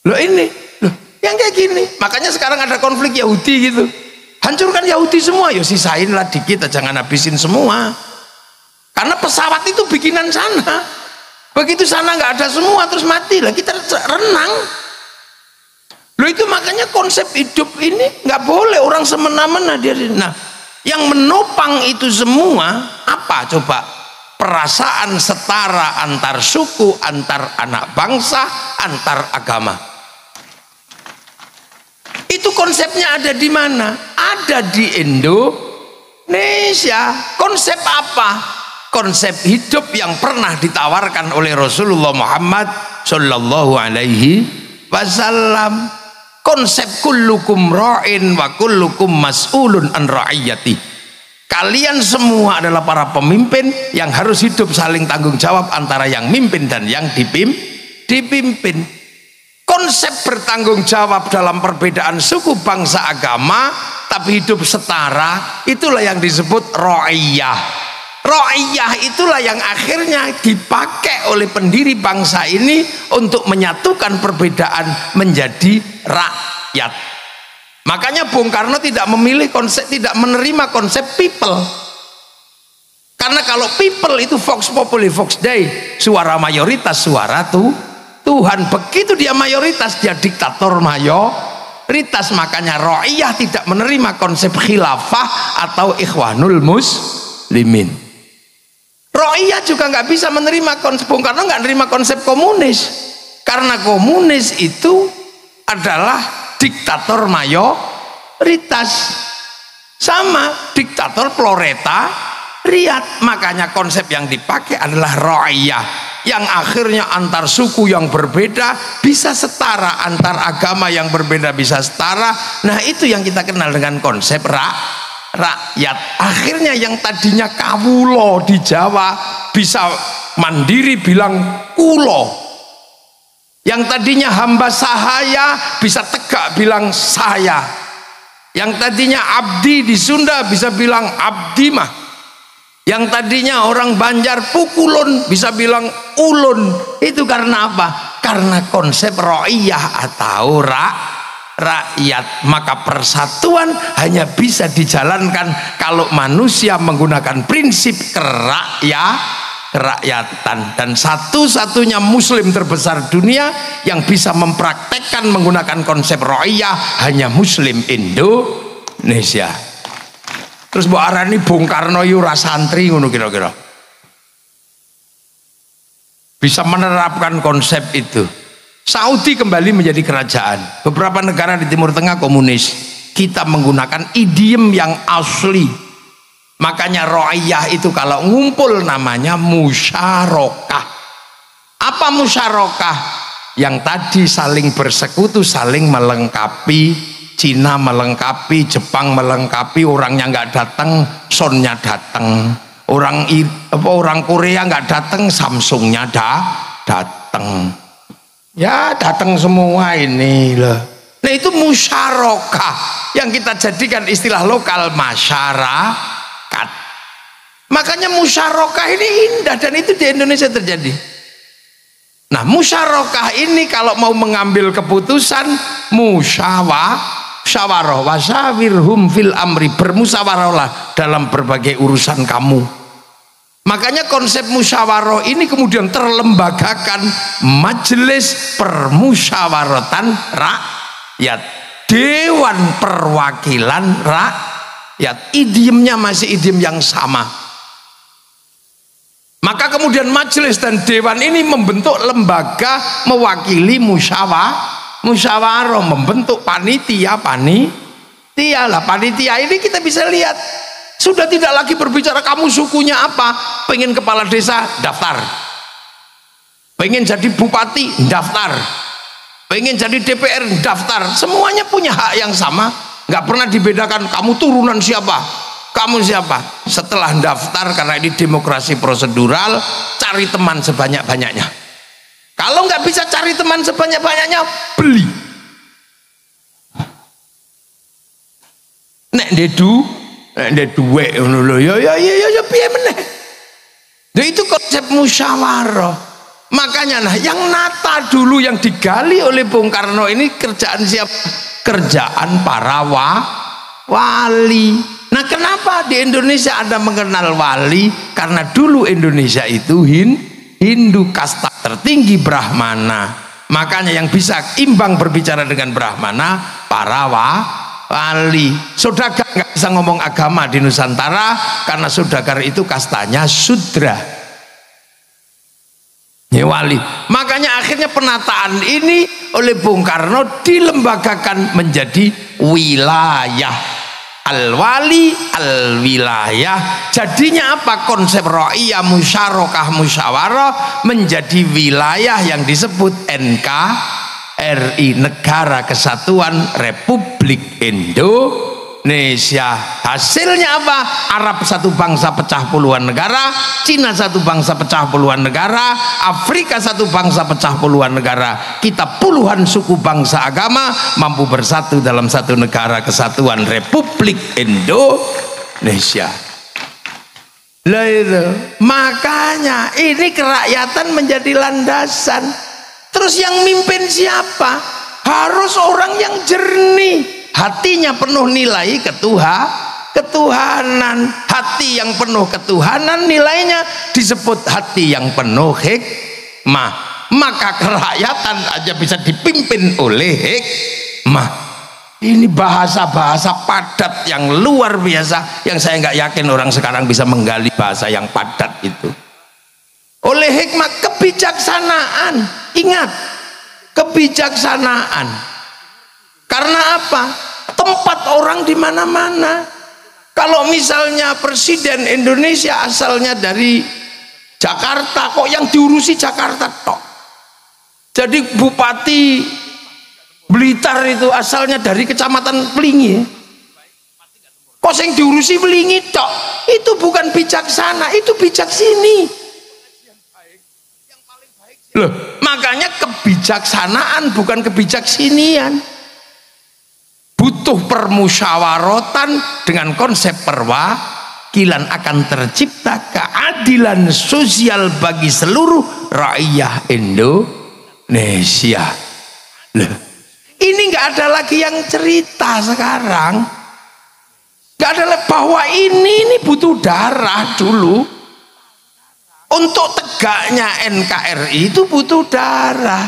A: Loh ini, loh yang kayak gini. Makanya sekarang ada konflik Yahudi gitu. Hancurkan Yahudi semua, ya sisain lah dikit, jangan habisin semua. Karena pesawat itu bikinan sana. Begitu sana nggak ada semua terus mati lah, kita renang. Loh itu makanya konsep hidup ini nggak boleh orang semena-mena dia. Nah, yang menopang itu semua apa coba? Perasaan setara antar suku, antar anak bangsa, antar agama. Itu konsepnya ada di mana? Ada di Indonesia. Konsep apa? Konsep hidup yang pernah ditawarkan oleh Rasulullah Muhammad Sallallahu Alaihi Wasallam. Konsep kullukum ra'in wa kullukum mas'ulun an ra'iyati. Kalian semua adalah para pemimpin yang harus hidup saling tanggung jawab antara yang mimpin dan yang dipimpin. Konsep bertanggung jawab dalam perbedaan suku, bangsa, agama, tapi hidup setara, itulah yang disebut ra'iyah. Ra'iyah itulah yang akhirnya dipakai oleh pendiri bangsa ini untuk menyatukan perbedaan menjadi rakyat. Makanya Bung Karno tidak menerima konsep people. Karena kalau people itu vox populi vox dei, suara mayoritas, suara Tuhan. Begitu dia mayoritas, dia diktator mayoritas. Makanya Ro'iyah tidak menerima konsep khilafah atau ikhwanul muslimin. Ro'iyah juga nggak bisa menerima konsep, Bung Karno nggak menerima konsep komunis. Karena komunis itu adalah diktator mayoritas, sama diktator proletariat. Makanya konsep yang dipakai adalah Ro'iyah, yang akhirnya antar suku yang berbeda bisa setara, antar agama yang berbeda bisa setara. Nah itu yang kita kenal dengan konsep rakyat. Akhirnya yang tadinya kawulo di Jawa bisa mandiri bilang kulo. Yang tadinya hamba sahaya bisa tegak bilang saya. Yang tadinya abdi di Sunda bisa bilang abdi mah. Yang tadinya orang Banjar pukulun bisa bilang ulun. Itu karena apa? Karena konsep ro'iyah atau rakyat. Maka persatuan hanya bisa dijalankan kalau manusia menggunakan prinsip kerakyatan. Dan satu-satunya muslim terbesar dunia yang bisa mempraktekkan menggunakan konsep ro'iyah hanya muslim Indonesia. Terus mbok arani Bung Karno yu ora santri ngono kira-kira. Bisa menerapkan konsep itu. Saudi kembali menjadi kerajaan. Beberapa negara di Timur Tengah komunis. Kita menggunakan idiom yang asli. Makanya ro'iyah itu kalau ngumpul namanya musyarakah. Apa musyarakah? Yang tadi saling bersekutu, saling melengkapi. Cina melengkapi, Jepang melengkapi, orangnya nggak datang, Sonnya datang. Orang Korea nggak datang, Samsungnya datang. Ya datang semua ini loh. Nah itu musyarakah yang kita jadikan istilah lokal masyarakat. Makanya musyarakah ini indah dan itu di Indonesia terjadi. Nah musyarakah ini kalau mau mengambil keputusan musyawarah wasawirhum fil amri, bermusyawarahlah dalam berbagai urusan kamu. Makanya konsep musyawarah ini kemudian terlembagakan majelis permusyawaratan rakyat, dewan perwakilan rakyat. Idiomnya masih idiom yang sama. Maka kemudian majelis dan dewan ini membentuk lembaga mewakili musyawarah, membentuk panitia lah. Panitia ini kita bisa lihat sudah tidak lagi berbicara kamu sukunya apa, pengen kepala desa daftar, pengen jadi bupati daftar, pengen jadi DPR daftar, semuanya punya hak yang sama, nggak pernah dibedakan kamu turunan siapa, kamu siapa. Setelah daftar, karena ini demokrasi prosedural, cari teman sebanyak-banyaknya. Kalau nggak bisa cari teman sebanyak-banyaknya, beli. Nek duwe ngono lho, ya piye meneh. Nah itu konsep musyawarah. Makanya nah yang nata dulu yang digali oleh Bung Karno ini kerjaan siapa? Kerjaan para wali. Nah kenapa di Indonesia Anda mengenal wali? Karena dulu Indonesia itu Hindu, kasta tertinggi Brahmana. Makanya yang bisa imbang berbicara dengan Brahmana para wali. Saudagar nggak bisa ngomong agama di Nusantara karena saudagar itu kastanya Sudra. Ya wali. Makanya akhirnya penataan ini oleh Bung Karno dilembagakan menjadi wilayah. Al-wali, al-wilayah. Jadinya apa? Konsep ro'iyah, musyarakah, musyawarah menjadi wilayah yang disebut NKRI, Negara Kesatuan Republik Indonesia. Hasilnya apa? Arab satu bangsa pecah puluhan negara, Cina satu bangsa pecah puluhan negara, Afrika satu bangsa pecah puluhan negara. Kita puluhan suku bangsa agama mampu bersatu dalam satu negara kesatuan Republik Indonesia. Lah itu. Makanya ini kerakyatan menjadi landasan. Terus yang mimpin siapa? Harus orang yang jernih, hatinya penuh nilai ketuhanan. Hati yang penuh ketuhanan nilainya disebut hati yang penuh hikmah. Maka kerakyatan aja bisa dipimpin oleh hikmah. Ini bahasa-bahasa padat yang luar biasa, yang saya nggak yakin orang sekarang bisa menggali bahasa yang padat itu. Oleh hikmah, kebijaksanaan. Ingat, kebijaksanaan. Karena apa? Tempat orang di mana-mana. Kalau misalnya presiden Indonesia asalnya dari Jakarta, kok yang diurusi Jakarta tok. Jadi bupati Blitar itu asalnya dari kecamatan Pelingi, kok yang diurusi Pelingi tok. Itu bukan bijaksana, itu bijak sini loh. Makanya kebijaksanaan bukan kebijaksinian. Butuh permusyawaratan dengan konsep perwakilan, akan tercipta keadilan sosial bagi seluruh rakyat Indonesia loh. Ini nggak ada lagi yang cerita sekarang, nggak ada lagi bahwa ini butuh darah dulu. Untuk tegaknya NKRI itu butuh darah.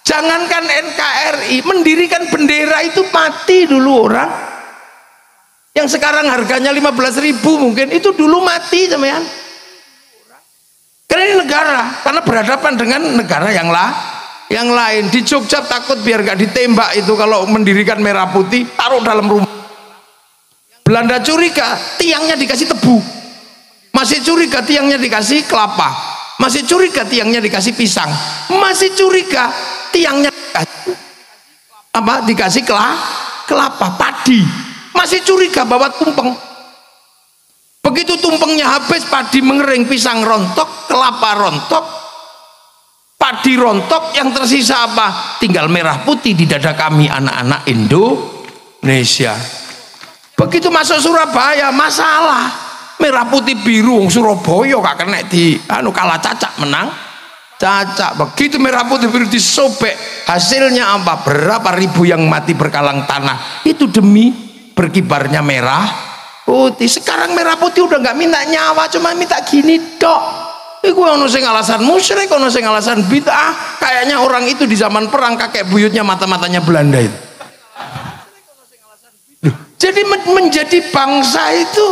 A: Jangankan NKRI, mendirikan bendera itu mati dulu orang. Yang sekarang harganya 15.000 mungkin, itu dulu mati teman. Karena ini negara, karena berhadapan dengan negara yang lain. Di Jogja takut biar gak ditembak itu kalau mendirikan merah putih, taruh dalam rumah. Belanda curiga tiangnya dikasih tebu, masih curiga tiangnya dikasih kelapa, masih curiga tiangnya dikasih pisang, masih curiga tiangnya dikasih kelapa padi, masih curiga bawa tumpeng. Begitu tumpengnya habis, padi mengering, pisang rontok, kelapa rontok, padi rontok, yang tersisa apa? Tinggal merah putih di dada kami anak-anak Indonesia. Begitu masuk Surabaya, masalah merah putih biru, Surabaya gak kena di kalah cacak, menang cacak. Begitu merah putih biru disobek, hasilnya apa? Berapa ribu yang mati berkalang tanah itu demi berkibarnya merah putih. Sekarang merah putih udah gak minta nyawa, cuma minta gini dok. Iku ono sing alasan musyrik, ono sing alasan bid'ah. Kayaknya orang itu di zaman perang kakek buyutnya mata-matanya Belanda itu. Jadi menjadi bangsa itu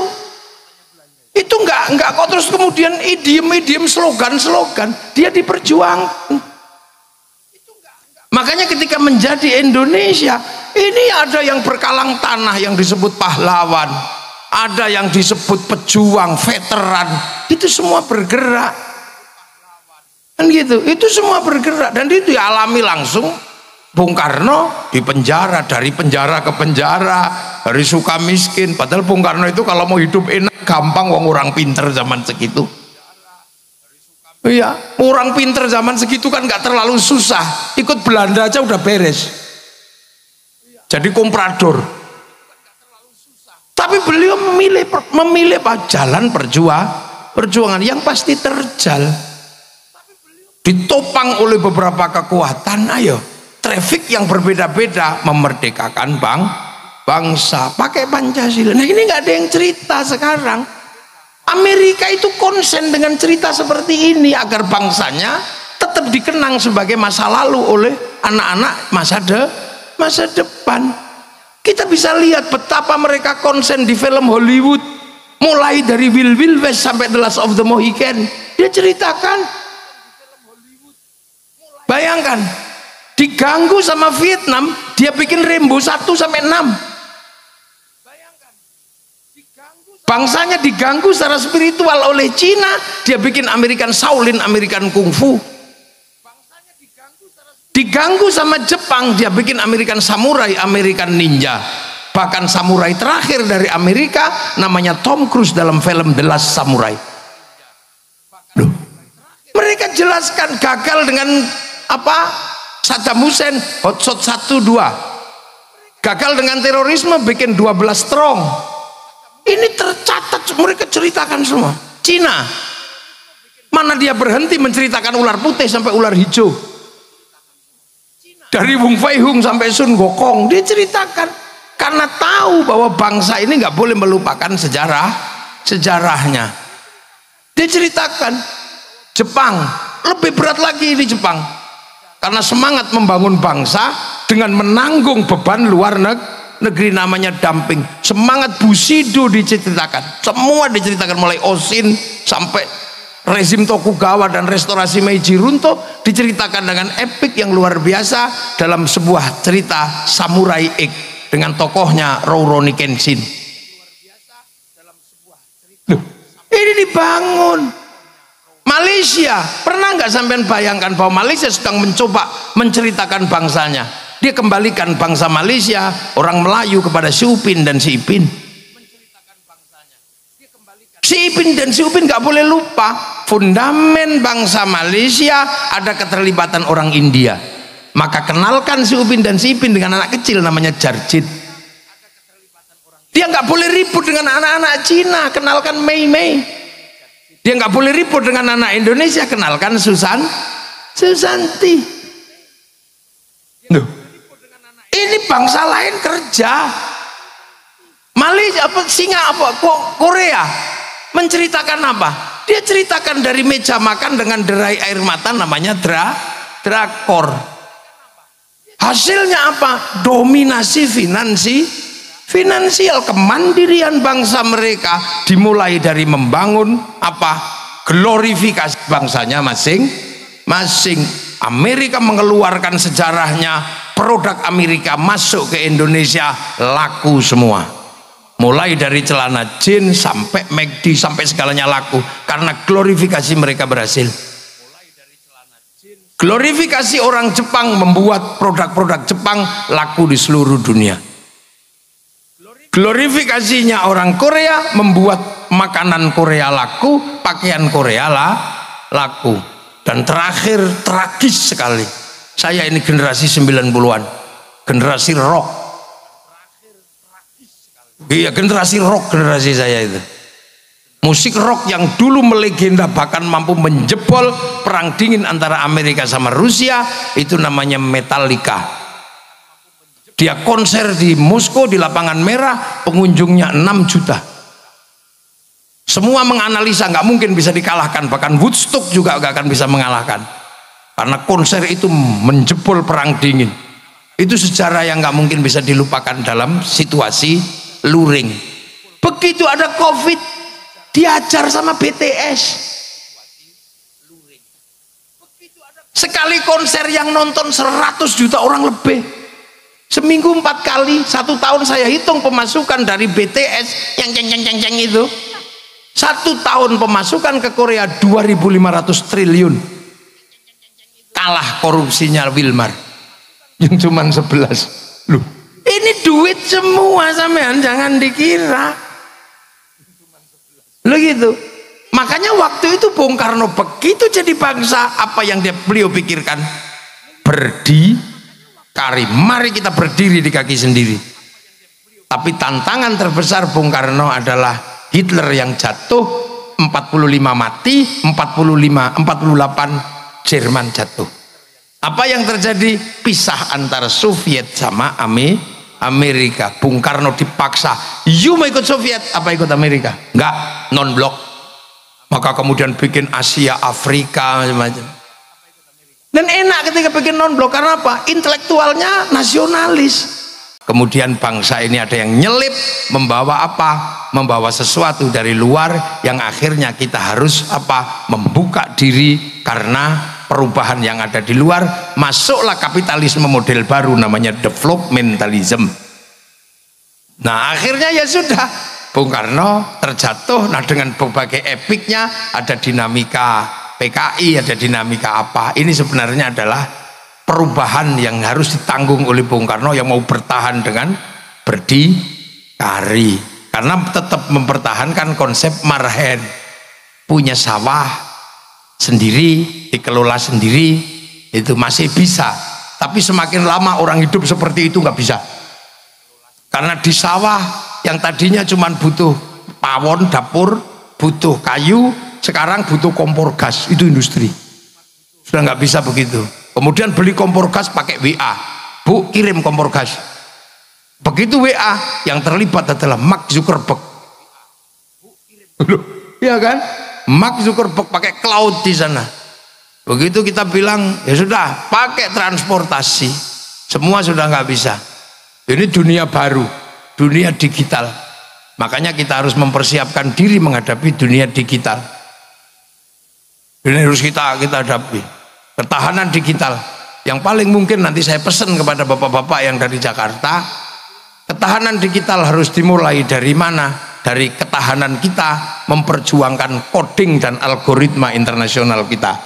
A: enggak kok terus kemudian idiom slogan dia diperjuangkan. Makanya ketika menjadi Indonesia ini ada yang berkalang tanah yang disebut pahlawan, ada yang disebut pejuang, veteran, itu semua bergerak kan gitu, itu semua bergerak. Dan itu dialami langsung Bung Karno di penjara, dari penjara ke penjara, dari suka miskin. Padahal Bung Karno itu kalau mau hidup enak gampang, wong orang pinter zaman segitu. Iya, orang pinter zaman segitu kan nggak terlalu susah, ikut Belanda aja udah beres, jadi komprador. Tapi beliau memilih jalan perjuangan yang pasti terjal, ditopang oleh beberapa kekuatan. Ayo, trafik yang berbeda-beda memerdekakan bangsa pakai Pancasila. Nah ini nggak ada yang cerita sekarang. Amerika itu konsen dengan cerita seperti ini agar bangsanya tetap dikenang sebagai masa lalu oleh anak-anak masa depan. Kita bisa lihat betapa mereka konsen di film Hollywood, mulai dari Wild West sampai The Last of the Mohican. Dia ceritakan, bayangkan, diganggu sama Vietnam, dia bikin Rambo 1 sampai 6. Bangsanya diganggu secara spiritual oleh Cina, dia bikin American Shaolin, American Kungfu. Diganggu sama Jepang, dia bikin American Samurai, American Ninja. Bahkan samurai terakhir dari Amerika namanya Tom Cruise dalam film The Last Samurai. Loh, mereka jelaskan gagal dengan apa? Saddam Hussein, Hot Shot 1, 2. Gagal dengan terorisme, bikin 12 Strong. Ini tercatat, mereka ceritakan semua. Cina, mana dia berhenti menceritakan ular putih sampai ular hijau. Dari Wung Fei Hung sampai Sun Gokong dia ceritakan, karena tahu bahwa bangsa ini nggak boleh melupakan sejarahnya. Dia ceritakan Jepang lebih berat lagi di Jepang, karena semangat membangun bangsa dengan menanggung beban luar negeri namanya dumping. Semangat Bushido diceritakan, semua diceritakan mulai Oshin sampai rezim Tokugawa dan restorasi Meiji runtuh, diceritakan dengan epik yang luar biasa dalam sebuah cerita Samurai X dengan tokohnya Rurouni Kenshin. Loh, ini dibangun. Malaysia, pernah nggak sampean bayangkan bahwa Malaysia sedang mencoba menceritakan bangsanya? Dia kembalikan bangsa Malaysia, orang Melayu kepada Si Upin dan Si Ipin. Si Ipin dan Si Upin nggak boleh lupa fundamen bangsa Malaysia ada keterlibatan orang India. Maka kenalkan Si Upin dan Si Ipin dengan anak kecil namanya Jarjit. Dia nggak boleh ribut dengan anak-anak Cina, kenalkan Mei Mei. Dia nggak boleh ribut dengan anak Indonesia, kenalkan Susanti. Duh, ini bangsa lain kerja. Malaysia apa Korea menceritakan apa? Dia ceritakan dari meja makan dengan derai air mata namanya drakor. Hasilnya apa? Dominasi finansial, kemandirian bangsa mereka dimulai dari membangun apa? Glorifikasi bangsanya masing-masing. Amerika mengeluarkan sejarahnya, produk Amerika masuk ke Indonesia laku semua. Mulai dari celana jeans sampai McD sampai segalanya laku karena glorifikasi mereka berhasil. Glorifikasi orang Jepang membuat produk-produk Jepang laku di seluruh dunia. Glorifikasinya orang Korea membuat makanan Korea laku, pakaian Korea laku. Dan terakhir, tragis sekali, saya ini generasi 90-an, generasi rock. Iya, generasi rock, generasi saya itu. Musik rock yang dulu melegenda bahkan mampu menjebol perang dingin antara Amerika sama Rusia, itu namanya Metallica. Dia konser di Moskow di Lapangan Merah, pengunjungnya 6 juta. Semua menganalisa nggak mungkin bisa dikalahkan, bahkan Woodstock juga nggak akan bisa mengalahkan, karena konser itu menjebol perang dingin. Itu sejarah yang nggak mungkin bisa dilupakan dalam situasi luring. Begitu ada COVID, diajar sama BTS. Sekali konser yang nonton 100 juta orang lebih. Seminggu 4 kali, 1 tahun saya hitung pemasukan dari BTS yang ceng itu. 1 tahun pemasukan ke Korea 2.500 triliun. Kalah korupsinya Wilmar yang cuma 11. Loh, ini duit semua sampean, jangan dikira. Loh gitu. Makanya waktu itu Bung Karno begitu jadi bangsa, apa yang beliau pikirkan? Berdikari, mari kita berdiri di kaki sendiri. Tapi tantangan terbesar Bung Karno adalah Hitler yang jatuh, 45 mati, 48 Jerman jatuh. Apa yang terjadi? Pisah antara Soviet sama Amerika. Bung Karno dipaksa, you mau ikut Soviet apa ikut Amerika? Enggak, non blok. Maka kemudian bikin Asia, Afrika, macam-macam. Dan enak ketika bikin non blok, karena apa? Intelektualnya nasionalis. Kemudian bangsa ini ada yang nyelip, membawa apa? Membawa sesuatu dari luar yang akhirnya kita harus apa? Membuka diri karena perubahan yang ada di luar. Masuklah kapitalisme model baru namanya developmentalism. Nah, akhirnya ya sudah, Bung Karno terjatuh. Nah, dengan berbagai epiknya, ada dinamika PKI, ada dinamika apa. Ini sebenarnya adalah perubahan yang harus ditanggung oleh Bung Karno yang mau bertahan dengan berdikari, karena tetap mempertahankan konsep marhen, punya sawah sendiri, dikelola sendiri, itu masih bisa. Tapi semakin lama orang hidup seperti itu nggak bisa, karena di sawah yang tadinya cuma butuh pawon dapur, butuh kayu, sekarang butuh kompor gas, itu industri. Sudah nggak bisa begitu. Kemudian beli kompor gas pakai WA, Bu kirim kompor gas. Begitu WA, yang terlibat adalah Mark Zuckerberg. Loh, iya kan? Mark Zuckerberg pakai cloud di sana. Begitu kita bilang, ya sudah pakai transportasi, semua sudah nggak bisa. Ini dunia baru, dunia digital. Makanya kita harus mempersiapkan diri menghadapi dunia digital. Ini harus kita hadapi. Ketahanan digital yang paling mungkin nanti saya pesan kepada bapak-bapak yang dari Jakarta, ketahanan digital harus dimulai dari mana? Dari ketahanan kita memperjuangkan coding dan algoritma internasional kita.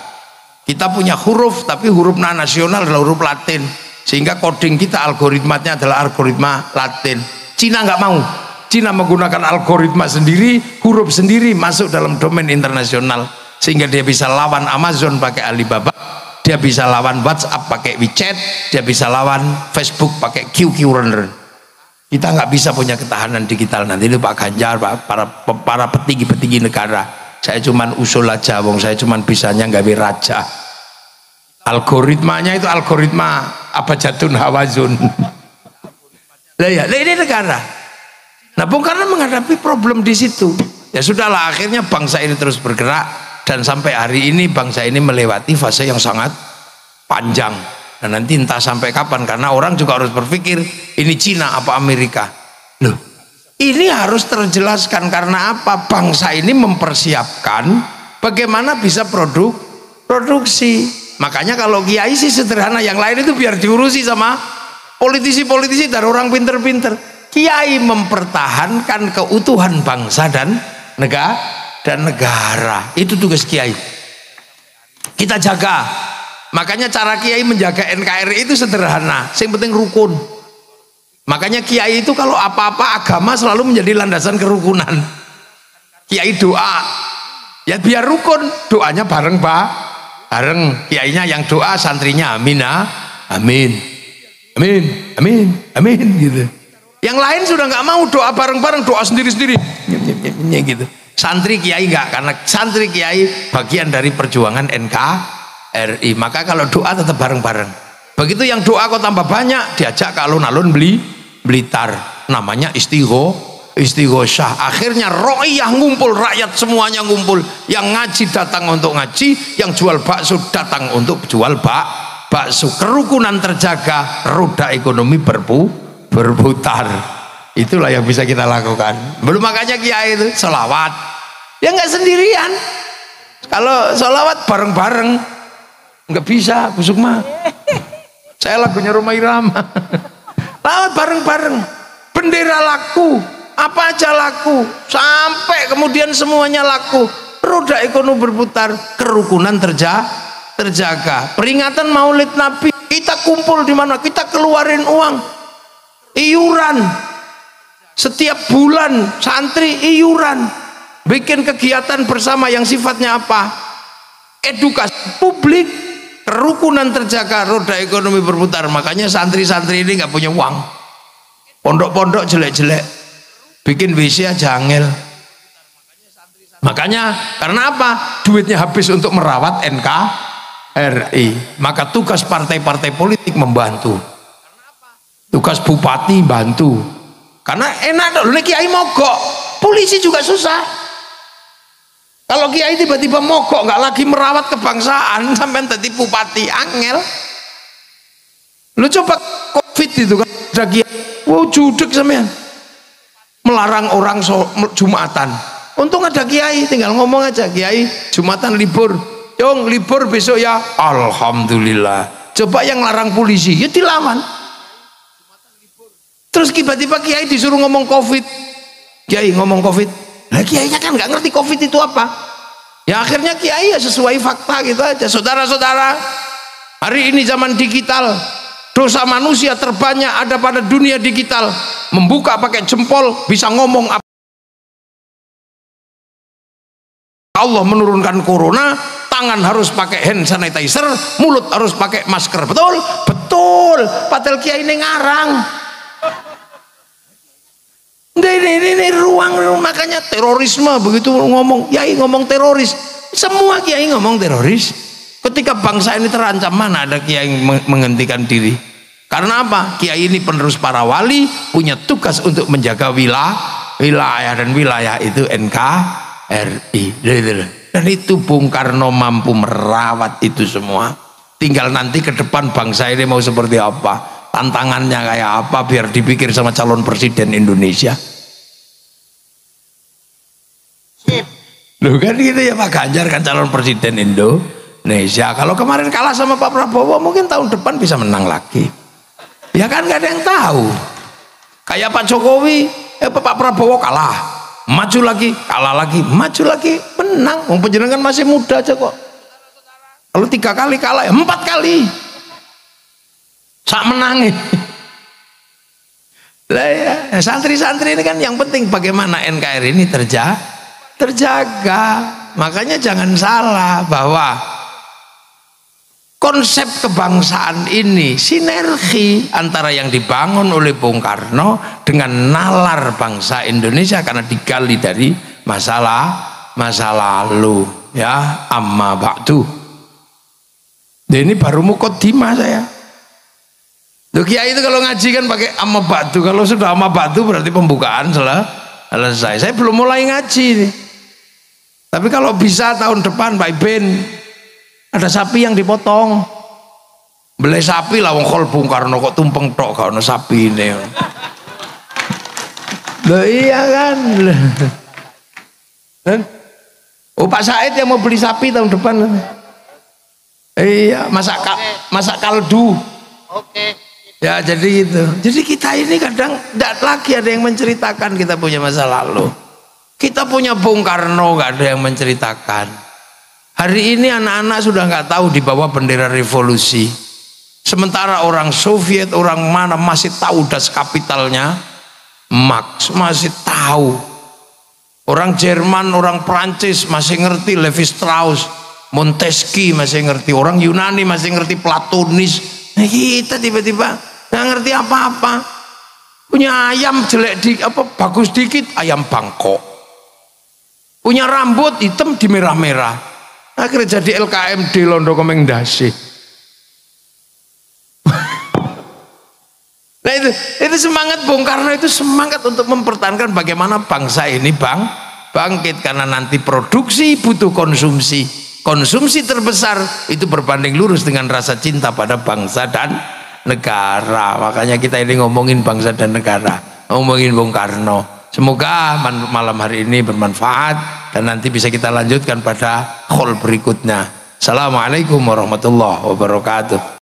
A: Kita punya huruf, tapi huruf nasional adalah huruf Latin, sehingga coding kita algoritmanya adalah algoritma Latin. Cina nggak mau, Cina menggunakan algoritma sendiri, huruf sendiri masuk dalam domain internasional, sehingga dia bisa lawan Amazon pakai Alibaba, dia bisa lawan WhatsApp pakai WeChat, dia bisa lawan Facebook pakai QQ Runner. Kita nggak bisa punya ketahanan digital nanti. Itu Pak Ganjar, para petinggi-petinggi negara. Saya cuman usul aja, wong saya cuman bisanya gawe raja. Algoritmanya itu algoritma abjadun hawazun. Lah ya, ini negara. Nah, Bung Karno menghadapi problem di situ. Ya sudahlah, akhirnya bangsa ini terus bergerak. Dan sampai hari ini bangsa ini melewati fase yang sangat panjang. Dan nanti entah sampai kapan, karena orang juga harus berpikir ini Cina apa Amerika. Loh, ini harus terjelaskan karena apa? Bangsa ini mempersiapkan bagaimana bisa produksi. Makanya kalau kiai sih sederhana, yang lain itu biar diurusi sama politisi-politisi dan orang pinter-pinter. Kiai mempertahankan keutuhan bangsa dan negara. Itu tugas kiai. Kita jaga. Makanya cara kiai menjaga NKRI itu sederhana, yang penting rukun. Makanya kiai itu kalau apa-apa agama selalu menjadi landasan kerukunan. Kiai doa, ya biar rukun, doanya bareng kiainya yang doa, santrinya amin, amin gitu. Yang lain sudah nggak mau doa bareng-bareng, doa sendiri-sendiri gitu. Santri kiai enggak, karena santri kiai bagian dari perjuangan NKRI. Maka kalau doa tetap bareng-bareng. Begitu yang doa kok tambah banyak, diajak ke alun-alun Blitar, namanya istighosah. Akhirnya ro'iyah ngumpul, rakyat semuanya ngumpul. Yang ngaji datang untuk ngaji, yang jual bakso datang untuk jual bakso. Kerukunan terjaga, roda ekonomi berputar. Itulah yang bisa kita lakukan. Belum makanya kiai itu sholawat, ya nggak sendirian. Kalau sholawat bareng-bareng nggak bisa, Bu Sukma. Saya lagunya Rhoma Irama. Lawat bareng-bareng, bendera laku, apa aja laku, sampai kemudian semuanya laku. Roda ekonomi berputar, kerukunan terjaga. Peringatan Maulid Nabi, kita kumpul di mana? Kita keluarin uang, iuran. Setiap bulan santri iuran, bikin kegiatan bersama yang sifatnya apa? Edukasi publik, kerukunan terjaga, roda ekonomi berputar. Makanya santri-santri ini nggak punya uang, pondok-pondok jelek-jelek, bikin WC aja angel. Makanya karena apa? Duitnya habis untuk merawat NKRI. Maka tugas partai-partai politik membantu, tugas bupati bantu. Karena enak dong, kiai mogok, polisi juga susah. Kalau kiai tiba-tiba mogok, nggak lagi merawat kebangsaan, sampai tadi bupati angel. Lu coba COVID itu kan, ada kiai, wow judek sampean, melarang orang Jumatan. Untung ada kiai, tinggal ngomong aja, kiai Jumatan libur, Yong libur besok ya, alhamdulillah. Coba yang larang polisi, ya dilawan. Terus tiba-tiba kiai disuruh ngomong COVID, kiai ngomong COVID, nah kiainya kan nggak ngerti COVID itu apa. Ya akhirnya kiai ya sesuai fakta gitu aja. Saudara-saudara, hari ini zaman digital, dosa manusia terbanyak ada pada dunia digital. Membuka pakai jempol bisa ngomong apa. Allah menurunkan corona, tangan harus pakai hand sanitizer, mulut harus pakai masker. Betul? Betul. Padahal kiai ini ngarang. Ini ruang, makanya terorisme begitu ngomong kiai ngomong teroris, semua kiai ngomong teroris. Ketika bangsa ini terancam, mana ada kiai yang menghentikan diri? Karena apa? Kiai ini penerus para wali, punya tugas untuk menjaga wilayah, dan wilayah itu NKRI. Dan itu Bung Karno mampu merawat itu semua. Tinggal nanti ke depan bangsa ini mau seperti apa, tantangannya kayak apa, biar dipikir sama calon presiden Indonesia. Loh kan gitu ya, Pak Ganjar kan calon presiden Indonesia. Kalau kemarin kalah sama Pak Prabowo, mungkin tahun depan bisa menang lagi. Ya kan, nggak ada yang tahu. Kayak Pak Jokowi, Pak Prabowo kalah, maju lagi, kalah lagi, maju lagi, menang. Wong panjenengan masih muda aja kok. Kalau 3 kali kalah, ya 4 kali. Sak menangi. Lah ya, santri-santri ini kan yang penting bagaimana NKRI ini terjaga. Makanya jangan salah bahwa konsep kebangsaan ini sinergi antara yang dibangun oleh Bung Karno dengan nalar bangsa Indonesia, karena digali dari masa lalu, ya. Amma ba'du. Dan ini baru mukaddimah saya. Loh, kiai itu kalau ngaji kan pakai amma ba'du. Kalau sudah amma ba'du berarti pembukaan selesai. Saya belum mulai ngaji nih. Tapi kalau bisa tahun depan Pak Iben ada sapi yang dipotong. Beli sapi lah, wong kol Bung Karno kok tumpeng tok gak ono sapi ini. Loh iya kan. Oh, Pak Said yang mau beli sapi tahun depan. Iya, masak kaldu. Oke. Ya jadi itu. Jadi kita ini kadang tidak lagi ada yang menceritakan kita punya masa lalu. Kita punya Bung Karno, gak ada yang menceritakan. Hari ini anak-anak sudah nggak tahu di bawah bendera revolusi. Sementara orang Soviet, orang mana masih tahu das kapitalnya Marx, masih tahu. Orang Jerman, orang Prancis masih ngerti Levi Strauss, Montesquieu masih ngerti. Orang Yunani masih ngerti Platonis. Nah, kita tiba-tiba nggak ngerti apa-apa. Punya ayam jelek bagus dikit, ayam Bangkok. Punya rambut hitam di merah-merah, akhirnya jadi LKMD Londo Komeng-Dasi. Nah itu semangat Bung Karno, itu semangat untuk mempertahankan bagaimana bangsa ini bangkit, karena nanti produksi butuh konsumsi. Konsumsi terbesar itu berbanding lurus dengan rasa cinta pada bangsa dan negara. Makanya kita ini ngomongin bangsa dan negara, ngomongin Bung Karno. Semoga malam hari ini bermanfaat dan nanti bisa kita lanjutkan pada call berikutnya. Assalamualaikum warahmatullahi wabarakatuh.